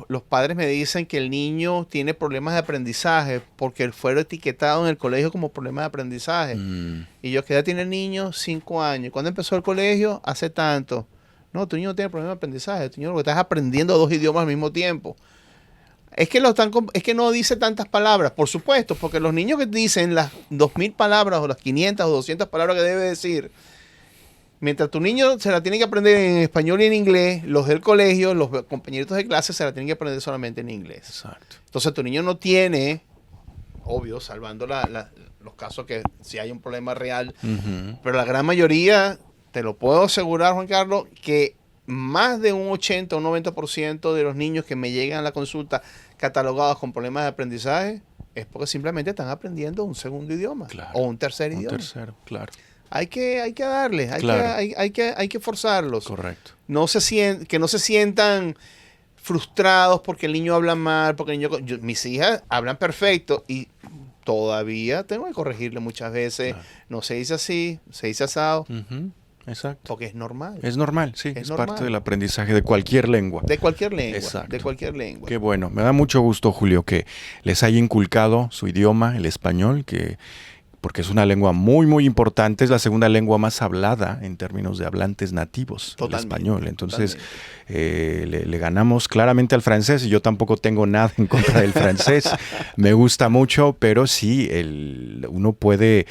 los padres me dicen que el niño tiene problemas de aprendizaje porque él fue etiquetado en el colegio como problema de aprendizaje. Mm. Y yo, ¿qué edad tiene el niño? 5 años. ¿Cuándo empezó el colegio? Hace tanto. No, tu niño no tiene problema de aprendizaje. Tu niño lo que estás aprendiendo 2 idiomas al mismo tiempo. Es que no dice tantas palabras, por supuesto, porque los niños que dicen las 2000 palabras o las 500 o 200 palabras que debe decir, mientras tu niño se la tiene que aprender en español y en inglés, los del colegio, los compañeritos de clase se la tienen que aprender solamente en inglés. Exacto. Entonces tu niño no tiene, obvio, salvando los casos que si hay un problema real, Ujú. pero la gran mayoría, te lo puedo asegurar, Juan Carlos, que más de un 80 o un 90% de los niños que me llegan a la consulta catalogados con problemas de aprendizaje es porque simplemente están aprendiendo un segundo idioma Claro. o un tercer Un idioma. tercero, claro. Hay que darles, Claro. hay que forzarlos. Correcto. Que no se sientan frustrados porque el niño habla mal, porque mis hijas hablan perfecto y todavía tengo que corregirle muchas veces. Claro. No se dice así, se dice asado, Ujú. Exacto. porque es normal. Es normal, sí. Es Es normal. parte del aprendizaje de cualquier lengua. De cualquier lengua. Exacto. De cualquier lengua. Qué bueno, me da mucho gusto, Julio, que les haya inculcado su idioma, el español, porque es una lengua muy, muy importante, es la segunda lengua más hablada en términos de hablantes nativos, el Totalmente, español. Entonces, le ganamos claramente al francés y yo tampoco tengo nada en contra del francés. Me gusta mucho, pero sí, uno puede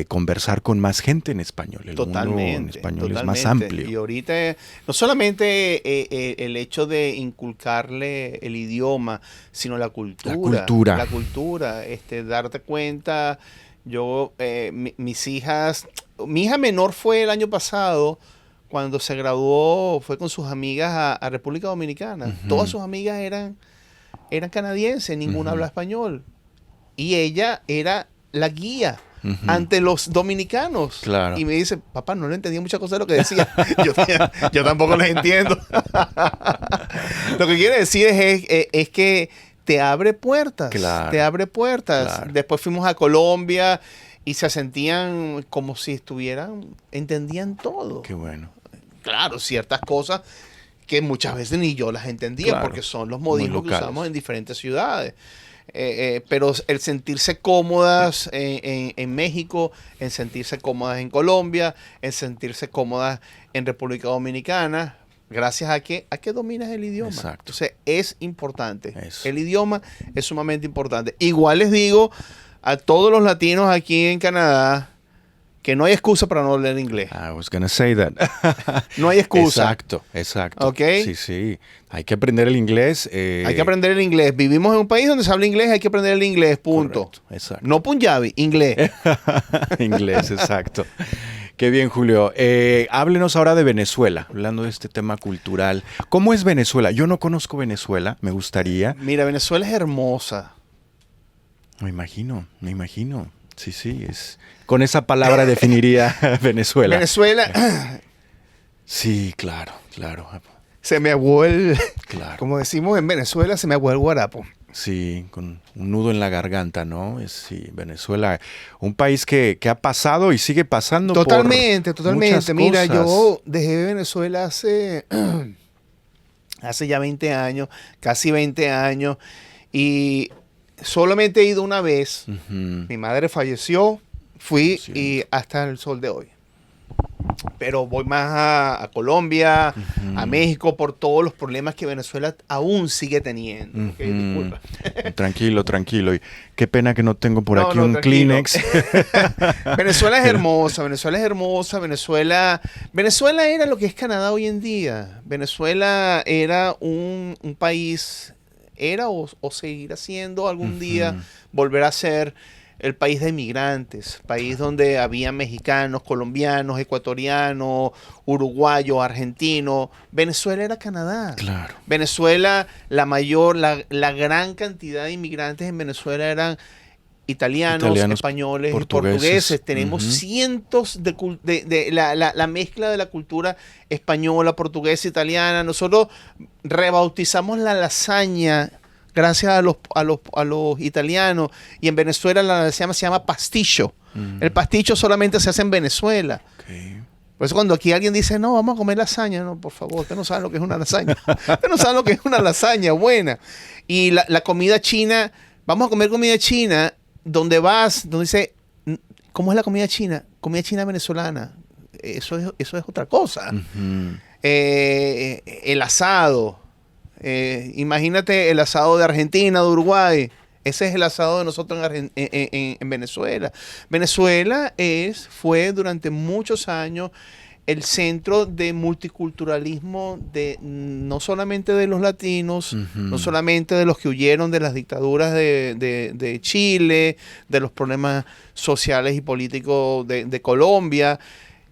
conversar con más gente en español. El mundo en español es más amplio. Y ahorita, no solamente el hecho de inculcarle el idioma, sino la cultura. cultura. La cultura, darte cuenta. Yo, mis hijas, mi hija menor fue el año pasado, cuando se graduó, fue con sus amigas a República Dominicana. Ujú. Todas sus amigas eran canadienses, ninguna Ujú. habla español. Y ella era la guía Ujú. ante los dominicanos. Claro. Y me dice, papá, no le entendía muchas cosas de lo que decía. yo tampoco les entiendo. Lo que quiere decir es que te abre puertas. Claro. Te abre puertas. Claro. Después fuimos a Colombia y se sentían como si entendían todo. Qué bueno. Claro, ciertas cosas que muchas veces ni yo las entendía Claro. porque son los Muy modismos que locales. usamos en diferentes ciudades. pero el sentirse cómodas en México, en sentirse cómodas en Colombia, en sentirse cómodas en República Dominicana, gracias a que dominas el idioma. Exacto. Entonces es importante. Eso. El idioma es sumamente importante. Igual les digo a todos los latinos aquí en Canadá que no hay excusa para no leer inglés. I was gonna say that. No hay excusa. Exacto. ¿Ok? Sí. Hay que aprender el inglés. Hay que aprender el inglés. Vivimos en un país donde se habla inglés, hay que aprender el inglés, punto. Correcto, exacto. No Punjabi, inglés. Inglés, exacto. Qué bien, Julio. Háblenos ahora de Venezuela, hablando de este tema cultural. ¿Cómo es Venezuela? Yo no conozco Venezuela, me gustaría. Mira, Venezuela es hermosa. Me imagino. Sí, es. Con esa palabra definiría Venezuela. Venezuela, Sí, claro. se me aguó Claro. como decimos en Venezuela, se me aguó el guarapo. Sí, con un nudo en la garganta, ¿no? Sí, Venezuela, un país que ha pasado y sigue pasando Totalmente. muchas Mira, cosas. yo dejé Venezuela hace ya 20 años, casi 20 años, y solamente he ido una vez. Ujú. Mi madre falleció, fui Sí. y hasta el sol de hoy. Pero voy más a Colombia, a México, por todos los problemas que Venezuela aún sigue teniendo. ¿Ok? Ujú. Disculpa. Tranquilo. Y qué pena que no tengo por No, aquí no, un tranquilo. Kleenex. Venezuela es hermosa. Venezuela era lo que es Canadá hoy en día. Venezuela era un país, era o seguirá siendo algún día, volverá a ser el país de inmigrantes, país donde había mexicanos, colombianos, ecuatorianos, uruguayos, argentinos. Venezuela era Canadá. Claro. Venezuela, la gran cantidad de inmigrantes en Venezuela eran italianos, españoles, portugueses. Tenemos Ujú. cientos de la mezcla de la cultura española, portuguesa, italiana. Nosotros rebautizamos la lasaña gracias a los italianos, y en Venezuela la lasaña se llama pastillo. El pastillo solamente se hace en Venezuela. Ok. Por eso cuando aquí alguien dice, no, vamos a comer lasaña, no, por favor, usted no sabe lo que es una lasaña. Usted no sabe lo que es una lasaña buena. Y la comida china, vamos a comer comida china, donde dice, ¿cómo es la comida china? Comida china venezolana. Eso es otra cosa. Ujú. El asado. Imagínate el asado de Argentina, de Uruguay. Ese es el asado de nosotros en Venezuela. Venezuela fue durante muchos años el centro de multiculturalismo no solamente de los latinos, no solamente de los que huyeron de las dictaduras de Chile, de los problemas sociales y políticos de Colombia,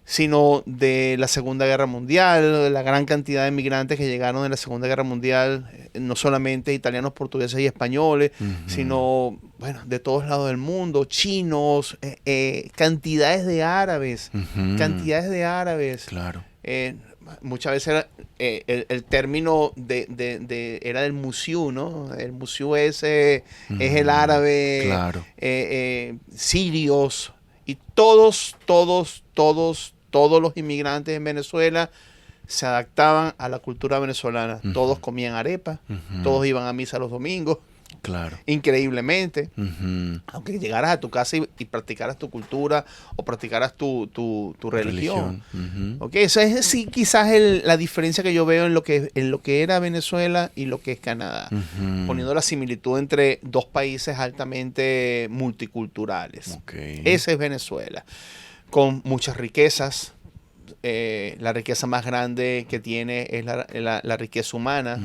sino de la Segunda Guerra Mundial, de la gran cantidad de migrantes que llegaron en la Segunda Guerra Mundial, no solamente italianos, portugueses y españoles, sino, bueno, de todos lados del mundo, chinos, cantidades de árabes, Claro. Muchas veces era, el término era del musiú, ¿no? El musiú es el árabe, Claro. Sirios, y todos los inmigrantes en Venezuela se adaptaban a la cultura venezolana. Todos comían arepa, todos iban a misa los domingos, Claro. increíblemente. Ujú. Aunque llegaras a tu casa y practicaras tu cultura o practicaras tu religión. Ujú. ¿Ok? Eso es sí, quizás la diferencia que yo veo en lo que era Venezuela y lo que es Canadá. Ujú. Poniendo la similitud entre dos países altamente multiculturales. Ok. Ese es Venezuela, con muchas riquezas. La riqueza más grande que tiene es la riqueza humana.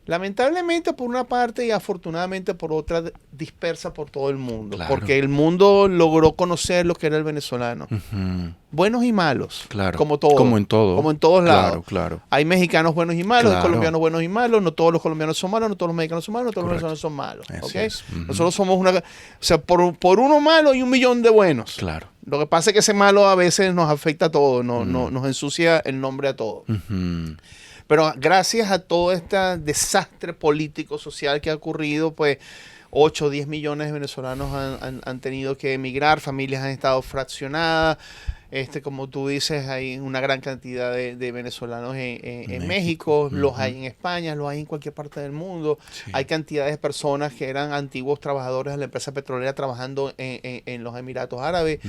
Lamentablemente por una parte y afortunadamente por otra, dispersa por todo el mundo. Claro. Porque el mundo logró conocer lo que era el venezolano. Ujú. Buenos y malos. Claro. Como todo. Como en todo. Como en todos lados. Claro. Hay mexicanos buenos y malos, hay Claro. colombianos buenos y malos. No todos los colombianos son malos, no todos los mexicanos son malos, no todos Correcto. los venezolanos son malos. Así ¿Ok? es. Ujú. Nosotros somos o sea, por uno malo y 1.000.000 de buenos. Claro. Lo que pasa es que ese malo a veces nos afecta a todos, nos ensucia el nombre a todos. Ujú. Pero gracias a todo este desastre político, social que ha ocurrido, pues 8 o 10 millones de venezolanos han tenido que emigrar, familias han estado fraccionadas, Como tú dices, hay una gran cantidad de venezolanos en México, los hay en España, los hay en cualquier parte del mundo. Sí. Hay cantidades de personas que eran antiguos trabajadores de la empresa petrolera trabajando en los Emiratos Árabes.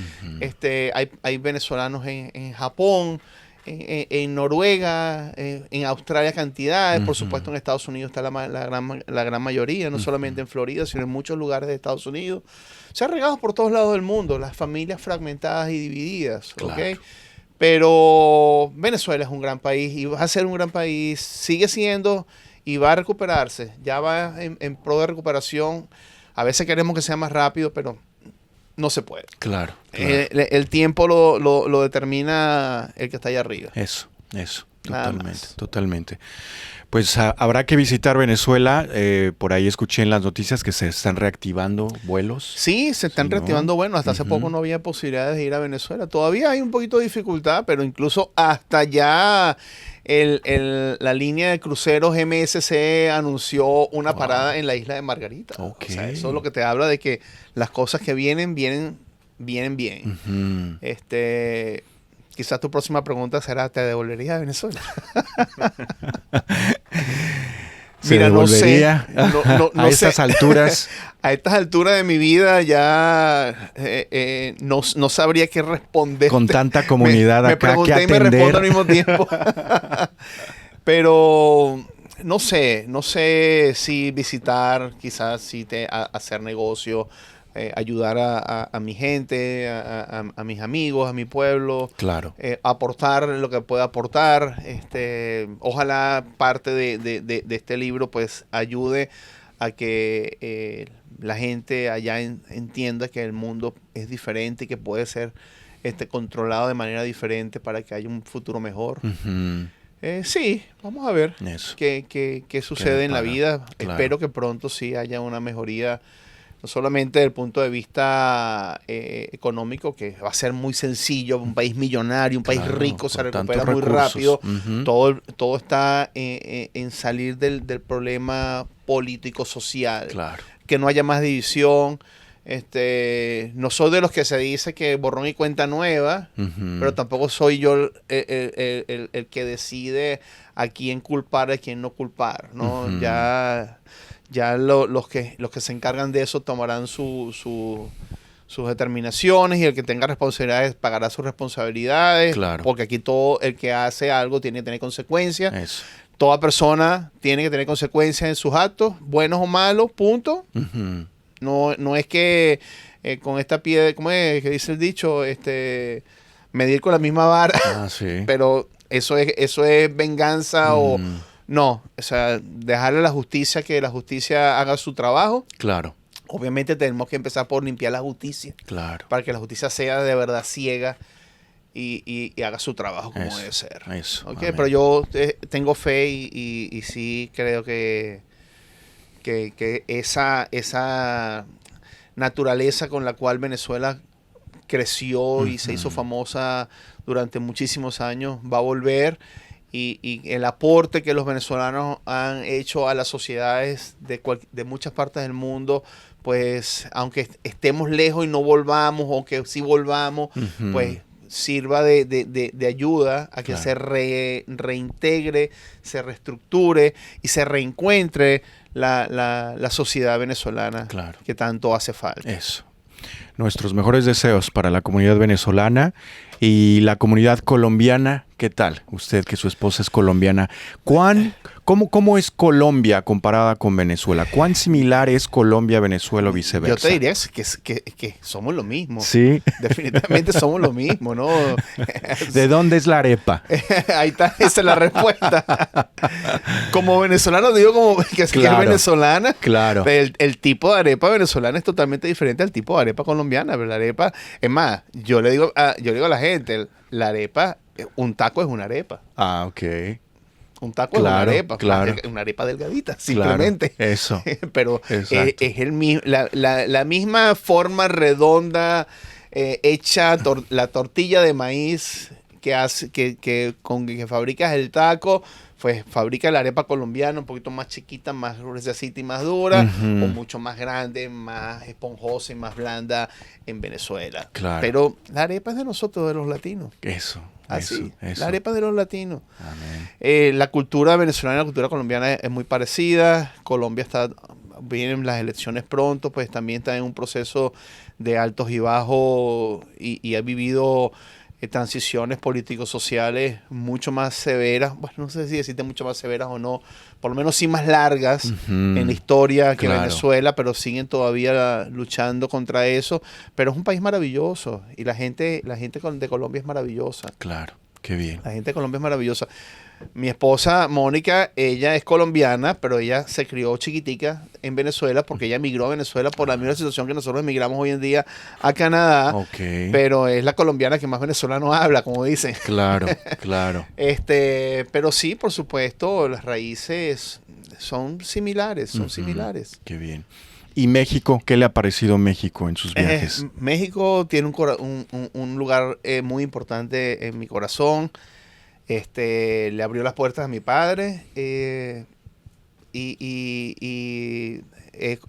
Hay venezolanos en Japón, en Noruega, en Australia cantidades, por supuesto en Estados Unidos está la gran mayoría, no solamente en Florida, sino en muchos lugares de Estados Unidos. Se han regado por todos lados del mundo, las familias fragmentadas y divididas, Claro. ¿ok? Pero Venezuela es un gran país y va a ser un gran país, sigue siendo y va a recuperarse, ya va en pro de recuperación. A veces queremos que sea más rápido, pero no se puede. Claro. El tiempo lo determina el que está allá arriba. Eso. Nada Totalmente, más. totalmente. Pues habrá que visitar Venezuela. Por ahí escuché en las noticias que se están reactivando vuelos. Sí, se están Sí, ¿no? reactivando. Bueno, hasta hace poco no había posibilidades de ir a Venezuela. Todavía hay un poquito de dificultad, pero incluso hasta ya la línea de cruceros MSC anunció una parada en la isla de Margarita. Ok. O sea, eso es lo que te habla de que las cosas que vienen bien. Ujú. Quizás tu próxima pregunta será, ¿te devolverías a Venezuela? ¿Se Mira, no sé. devolvería No a sé. estas alturas? A estas alturas de mi vida ya no sabría qué responder. Con tanta comunidad me acá que pregunté y me atender. respondo al mismo tiempo. Pero no sé si visitar, quizás si hacer negocio, ayudar a mi gente, a mis amigos, a mi pueblo. Claro. Aportar lo que pueda aportar. Ojalá parte de este libro pues ayude a que la gente allá entienda que el mundo es diferente y que puede ser controlado de manera diferente para que haya un futuro mejor. Ujú. Sí, vamos a ver Eso. qué sucede en la depara. vida. Claro. Espero que pronto sí haya una mejoría, no solamente desde el punto de vista económico, que va a ser muy sencillo, un país millonario, un país Claro, rico, se con recupera tantos muy recursos. rápido. Ujú. Todo está en salir del problema político-social, Claro. que no haya más división. No soy de los que se dice que borrón y cuenta nueva, Ujú. pero tampoco soy yo el que decide a quién culpar, a quién no culpar, ¿no? Ujú. Ya los que se encargan de eso tomarán sus determinaciones y el que tenga responsabilidades pagará sus responsabilidades, Claro. porque aquí todo el que hace algo tiene que tener consecuencias. Eso. Toda persona tiene que tener consecuencias en sus actos, buenos o malos, punto. Ujú. No es que con esta piedra, ¿cómo es que dice el dicho? Medir con la misma vara, Ah, sí. pero eso es venganza o Mm. no. O sea, dejarle a la justicia que la justicia haga su trabajo. Claro. Obviamente tenemos que empezar por limpiar la justicia Claro. para que la justicia sea de verdad ciega y haga su trabajo como Eso, debe ser. eso, ¿Ok? amén. Pero yo tengo fe y sí creo que esa naturaleza con la cual Venezuela creció y se hizo famosa durante muchísimos años va a volver, y el aporte que los venezolanos han hecho a las sociedades de muchas partes del mundo, pues aunque estemos lejos y no volvamos, o que sí volvamos, Ujú. pues sirva de ayuda a que Claro. se reintegre, se reestructure y se reencuentre la sociedad venezolana, Claro. que tanto hace falta. Eso. Nuestros mejores deseos para la comunidad venezolana y la comunidad colombiana. ¿Qué tal? Usted, que su esposa es colombiana. ¿Cómo es Colombia comparada con Venezuela? ¿Cuán similar es Colombia, Venezuela o viceversa? Yo te diría que somos lo mismo. Sí. Definitivamente somos lo mismo, ¿no? ¿De dónde es la arepa? Ahí está, esa es la respuesta. Como venezolano digo que es Claro. venezolana. Claro. El tipo de arepa venezolana es totalmente diferente al tipo de arepa colombiana. Pero la arepa, es más, yo le digo a la gente, la arepa, un taco es una arepa. Ah, ok. Un taco Claro, es una arepa. claro. Una arepa delgadita, simplemente. Claro, eso. Pero Exacto. es la misma forma redonda, hecha la tortilla de maíz con que fabricas el taco, pues fabrica la arepa colombiana un poquito más chiquita, más gruesecita y más dura, o mucho más grande, más esponjosa y más blanda en Venezuela. Claro. Pero la arepa es de nosotros, de los latinos. Eso. Así, eso. la arepa de los latinos. Amén. La cultura venezolana y la cultura colombiana es muy parecida. Colombia vienen las elecciones pronto, pues también está en un proceso de altos y bajos y ha vivido transiciones políticos-sociales mucho más severas, bueno, no sé si decirte mucho más severas o no, por lo menos sí más largas en la historia que Venezuela, pero siguen todavía luchando contra eso. Pero es un país maravilloso y la gente de Colombia es maravillosa. Claro, qué bien. La gente de Colombia es maravillosa. Mi esposa Mónica, ella es colombiana, pero ella se crió chiquitica en Venezuela porque ella emigró a Venezuela por la misma situación que nosotros emigramos hoy en día a Canadá. Okay. Pero es la colombiana que más venezolano habla, como dicen. Claro, claro. Pero sí, por supuesto, las raíces son similares, similares. Qué bien. ¿Y México? ¿Qué le ha parecido México en sus viajes? México tiene un lugar muy importante en mi corazón. Le abrió las puertas a mi padre y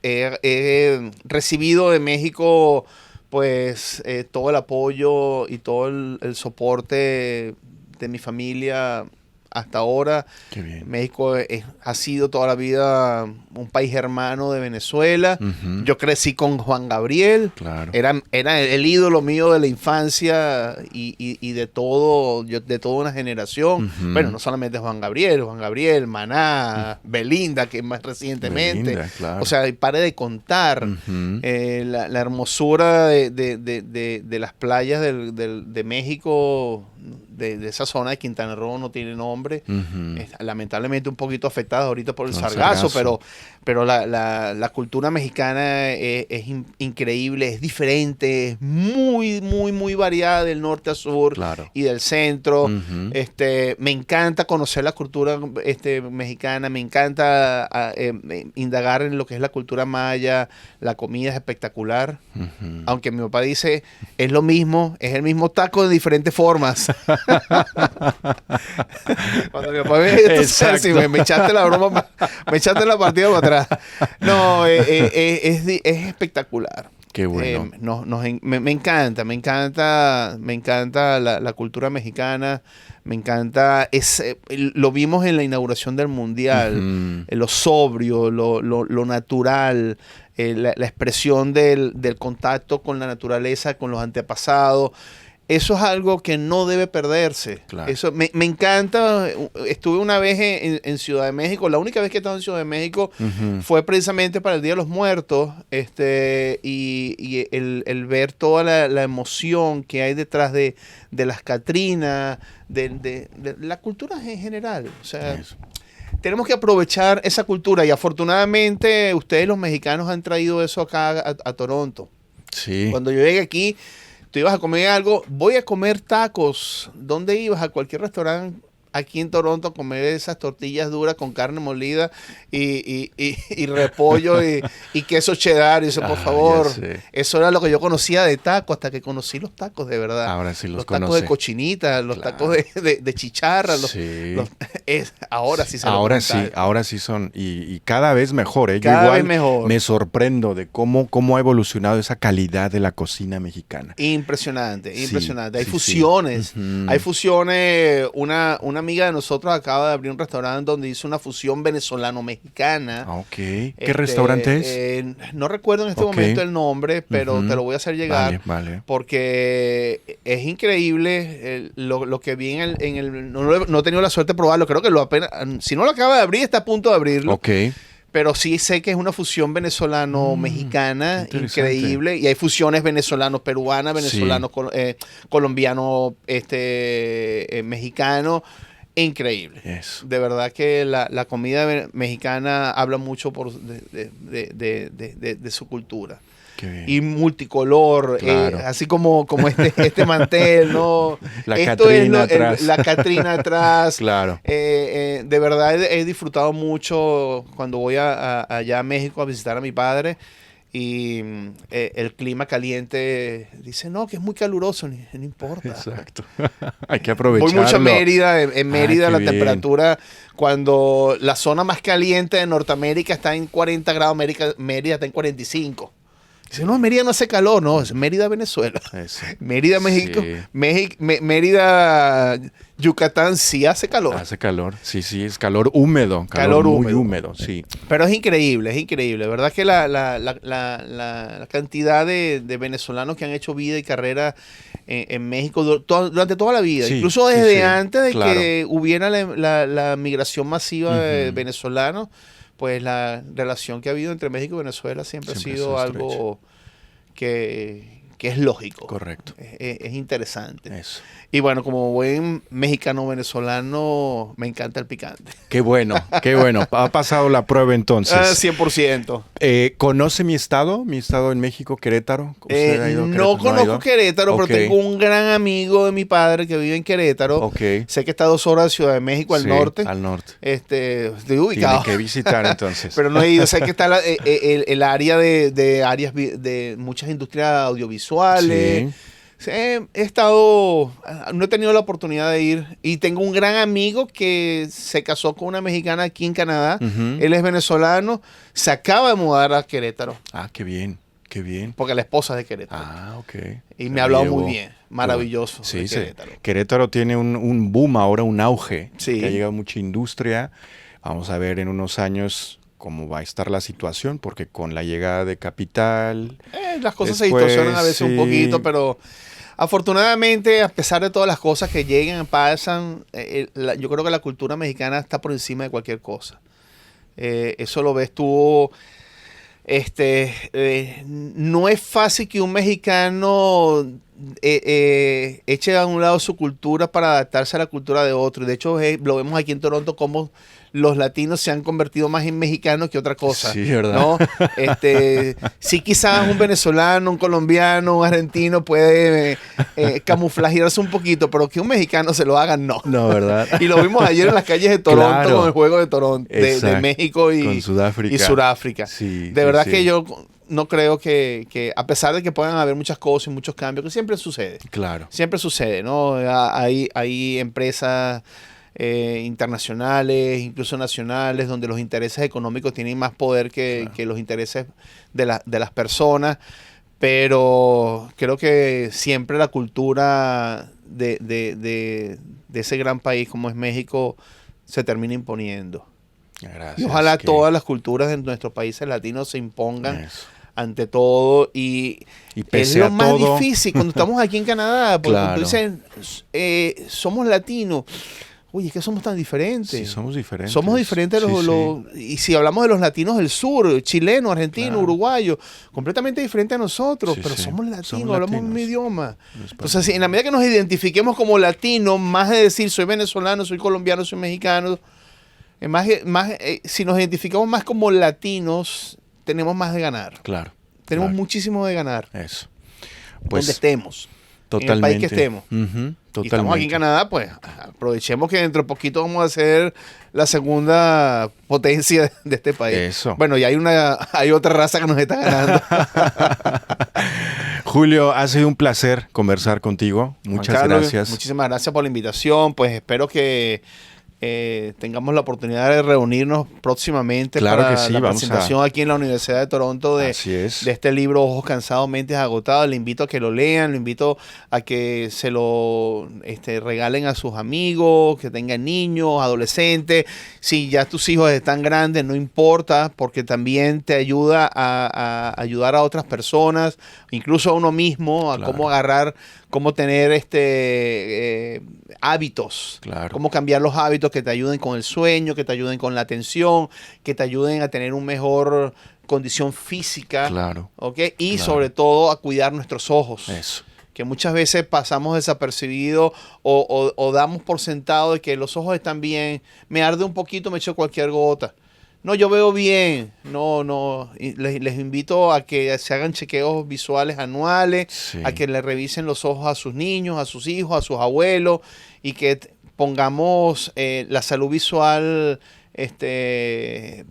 he recibido de México pues todo el apoyo y todo el soporte de mi familia hasta ahora. Qué bien. México ha sido toda la vida un país hermano de Venezuela. Yo crecí con Juan Gabriel. Claro. Era el ídolo mío de la infancia y de toda una generación. Bueno, no solamente Juan Gabriel, Maná, Belinda, que más recientemente. Belinda, claro. O sea, pare de contar la hermosura de las playas de México, de esa zona de Quintana Roo no tiene nombre. Lamentablemente un poquito afectada ahorita por el sargazo, pero la cultura mexicana es increíble, es diferente, es muy, muy, muy variada del norte a sur y del centro. Me encanta conocer la cultura mexicana, me encanta indagar en lo que es la cultura maya, la comida es espectacular, aunque mi papá dice, es lo mismo, es el mismo taco de diferentes formas. Cuando mi papá me echaste la broma, me echaste la partida para atrás. No, es espectacular. Qué bueno. Me encanta la cultura mexicana. Me encanta, lo vimos en la inauguración del Mundial, lo sobrio, lo natural, la expresión del contacto con la naturaleza, con los antepasados. Eso es algo que no debe perderse. Claro. Eso me encanta. Estuve una vez en Ciudad de México. La única vez que he estado en Ciudad de México fue precisamente para el Día de los Muertos. Y el ver toda la emoción que hay detrás de las Catrinas, de la cultura en general. O sea, tenemos que aprovechar esa cultura. Y afortunadamente ustedes los mexicanos han traído eso acá a Toronto. Sí. Cuando yo llegué aquí, tú ibas a comer algo, voy a comer tacos. ¿Dónde ibas? A cualquier restaurante aquí en Toronto a comer esas tortillas duras con carne molida y repollo y queso cheddar. Y eso, por favor, eso era lo que yo conocía de taco hasta que conocí los tacos de verdad. Ahora sí los tacos de cochinita, los tacos de chicharra. Ahora sí se ahora sí son. Y cada vez mejor. Yo cada igual vez mejor. Me sorprendo de cómo ha evolucionado esa calidad de la cocina mexicana. Impresionante. Hay sí, fusiones. Hay fusiones. Una amiga de nosotros acaba de abrir un restaurante donde hizo una fusión venezolano-mexicana. Ok. ¿Qué restaurante es? No recuerdo en este momento el nombre, pero te lo voy a hacer llegar. Vale. Porque es increíble lo que vi en el... No he tenido la suerte de probarlo. Creo que si no lo acaba de abrir, está a punto de abrirlo. Ok. Pero sí sé que es una fusión venezolano-mexicana increíble. Y hay fusiones venezolanos-peruanas, colombiano, mexicano. Increíble. Eso. De verdad que la comida mexicana habla mucho de su cultura. Qué bien. Y multicolor, Claro. así como este mantel, ¿no? La Catrina atrás. La Catrina atrás. Claro. De verdad he disfrutado mucho cuando voy allá a México a visitar a mi padre. el clima caliente dice, no, que es muy caluroso, no importa. Exacto. Hay que aprovecharlo. Voy mucho a Mérida. En Mérida la qué bien. temperatura, cuando la zona más caliente de Norteamérica está en 40 grados, Mérida está en 45. Dice, no, Mérida no hace calor. No, es Mérida, Venezuela. Eso. Mérida, México. Sí. Mérida, Yucatán sí hace calor. Hace calor. Sí, sí, es calor húmedo. Calor muy húmedo. húmedo, sí. Pero es increíble, es increíble. ¿Verdad que la cantidad de venezolanos que han hecho vida y carrera en México durante toda la vida? Sí, Incluso sí, desde sí, antes de claro. que hubiera la migración masiva de Ujú. venezolanos, pues la relación que ha habido entre México y Venezuela siempre ha Siempre ha sido sido algo que es lógico. Correcto. Es interesante. Eso. Y bueno, como buen mexicano-venezolano, me encanta el picante. Qué bueno, qué bueno. Ha pasado la prueba entonces. 100%. ¿Conoce mi estado? Mi estado en México, Querétaro. ¿Usted ha ido a No Querétaro? ¿No ha conozco ido? Querétaro, Ok. pero tengo un gran amigo de mi padre que vive en Querétaro. Ok. Sé que está a 2 horas de Ciudad de México al Sí, norte. Al norte. Estoy ubicado. Tiene que visitar entonces. Pero no he ido. Sé que está el área de áreas de muchas industrias audiovisuales. Sí. He estado, no he tenido la oportunidad de ir y tengo un gran amigo que se casó con una mexicana aquí en Canadá. Ujú. Él es venezolano, se acaba de mudar a Querétaro Ah, qué bien, qué bien. porque la esposa es de Querétaro. Ah, ok. Y Se me ha hablado llevó. muy bien, maravilloso. Sí, de sí. Querétaro. Querétaro tiene un boom ahora, un auge. Sí. Que ha llegado mucha industria. Vamos a ver en unos años cómo va a estar la situación, porque con la llegada de capital, Las cosas se Después, distorsionan a veces un sí. poquito, pero afortunadamente, a pesar de todas las cosas que llegan, pasan, yo creo que la cultura mexicana está por encima de cualquier cosa. Eso lo ves tú. No es fácil que un mexicano eche a un lado su cultura para adaptarse a la cultura de otro. Y de hecho, lo vemos aquí en Toronto como los latinos se han convertido más en mexicanos que otra cosa. Sí, ¿verdad? ¿No? Sí, quizás un venezolano, un colombiano, un argentino puede camuflajearse un poquito, pero que un mexicano se lo haga, no. no, ¿verdad? Y lo vimos ayer en las calles de Toronto Claro. con el juego de Toronto, de Exacto. México Con Sudáfrica. y Sudáfrica. Sí, de sí, verdad sí. que yo no creo que, a pesar de que puedan haber muchas cosas y muchos cambios, que siempre sucede. Claro. Siempre sucede, ¿no? Hay empresas internacionales, incluso nacionales, donde los intereses económicos tienen más poder que los intereses de las personas, pero creo que siempre la cultura de ese gran país como es México se termina imponiendo. Gracias. Y ojalá que- todas las culturas de nuestros países latinos se impongan Eso. ante todo y es pese lo a más todo- difícil cuando estamos aquí en Canadá, porque Claro. cuando dicen somos latinos, oye, es que somos tan diferentes. Sí, somos diferentes. Somos diferentes Sí, sí. y si hablamos de los latinos del sur, chileno, argentino, Claro. uruguayo, completamente diferentes a nosotros, Sí, pero sí. somos latinos, Somos hablamos un latinos. idioma. Nos Entonces, si en la medida que nos identifiquemos como latinos, más de decir soy venezolano, soy colombiano, soy mexicano, si nos identificamos más como latinos, tenemos más de ganar. Claro. Tenemos claro. muchísimo de ganar. Eso. Donde Pues estemos. totalmente. En el país que estemos. Ujú, Y estamos aquí en totalmente. Canadá, pues aprovechemos que dentro de poquito vamos a ser la segunda potencia de este país. Eso. Bueno, y hay otra raza que nos está ganando. Julio, ha sido un placer conversar contigo. Muchas Juan Carlos, gracias. Muchísimas gracias por la invitación. Pues espero que tengamos la oportunidad de reunirnos próximamente Claro para que sí, la vamos presentación aquí en la Universidad de Toronto Así es. de este libro Ojos Cansados, Mentes Agotadas. Le invito a que lo lean, lo invito a que se lo regalen a sus amigos, que tengan niños, adolescentes. Si ya tus hijos están grandes, no importa, porque también te ayuda a ayudar a otras personas, incluso a uno mismo, a Claro. cómo agarrar, cómo tener hábitos, Claro. cómo cambiar los hábitos que te ayuden con el sueño, que te ayuden con la atención, que te ayuden a tener una mejor condición física, Claro. ¿ok? Y Claro. sobre todo a cuidar nuestros ojos, Eso. que muchas veces pasamos desapercibidos o damos por sentado de que los ojos están bien, me arde un poquito, me echo cualquier gota. No, yo veo bien. No. Y les invito a que se hagan chequeos visuales anuales, Sí. a que le revisen los ojos a sus niños, a sus hijos, a sus abuelos y que pongamos la salud visual de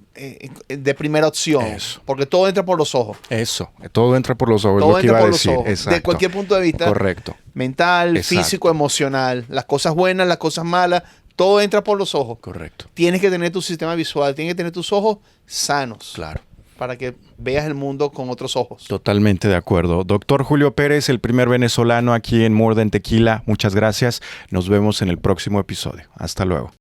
primera opción. Eso. Porque todo entra por los ojos. Eso, todo entra por los ojos, Todo es lo que entra iba a por los decir. ojos. Exacto. De cualquier punto de vista. Correcto. Mental, Exacto. físico, emocional. Las cosas buenas, las cosas malas. Todo entra por los ojos. Correcto. Tienes que tener tu sistema visual. Tienes que tener tus ojos sanos. Claro. Para que veas el mundo con otros ojos. Totalmente de acuerdo. Doctor Julio Pérez, el primer venezolano aquí en More Than Tequila. Muchas gracias. Nos vemos en el próximo episodio. Hasta luego.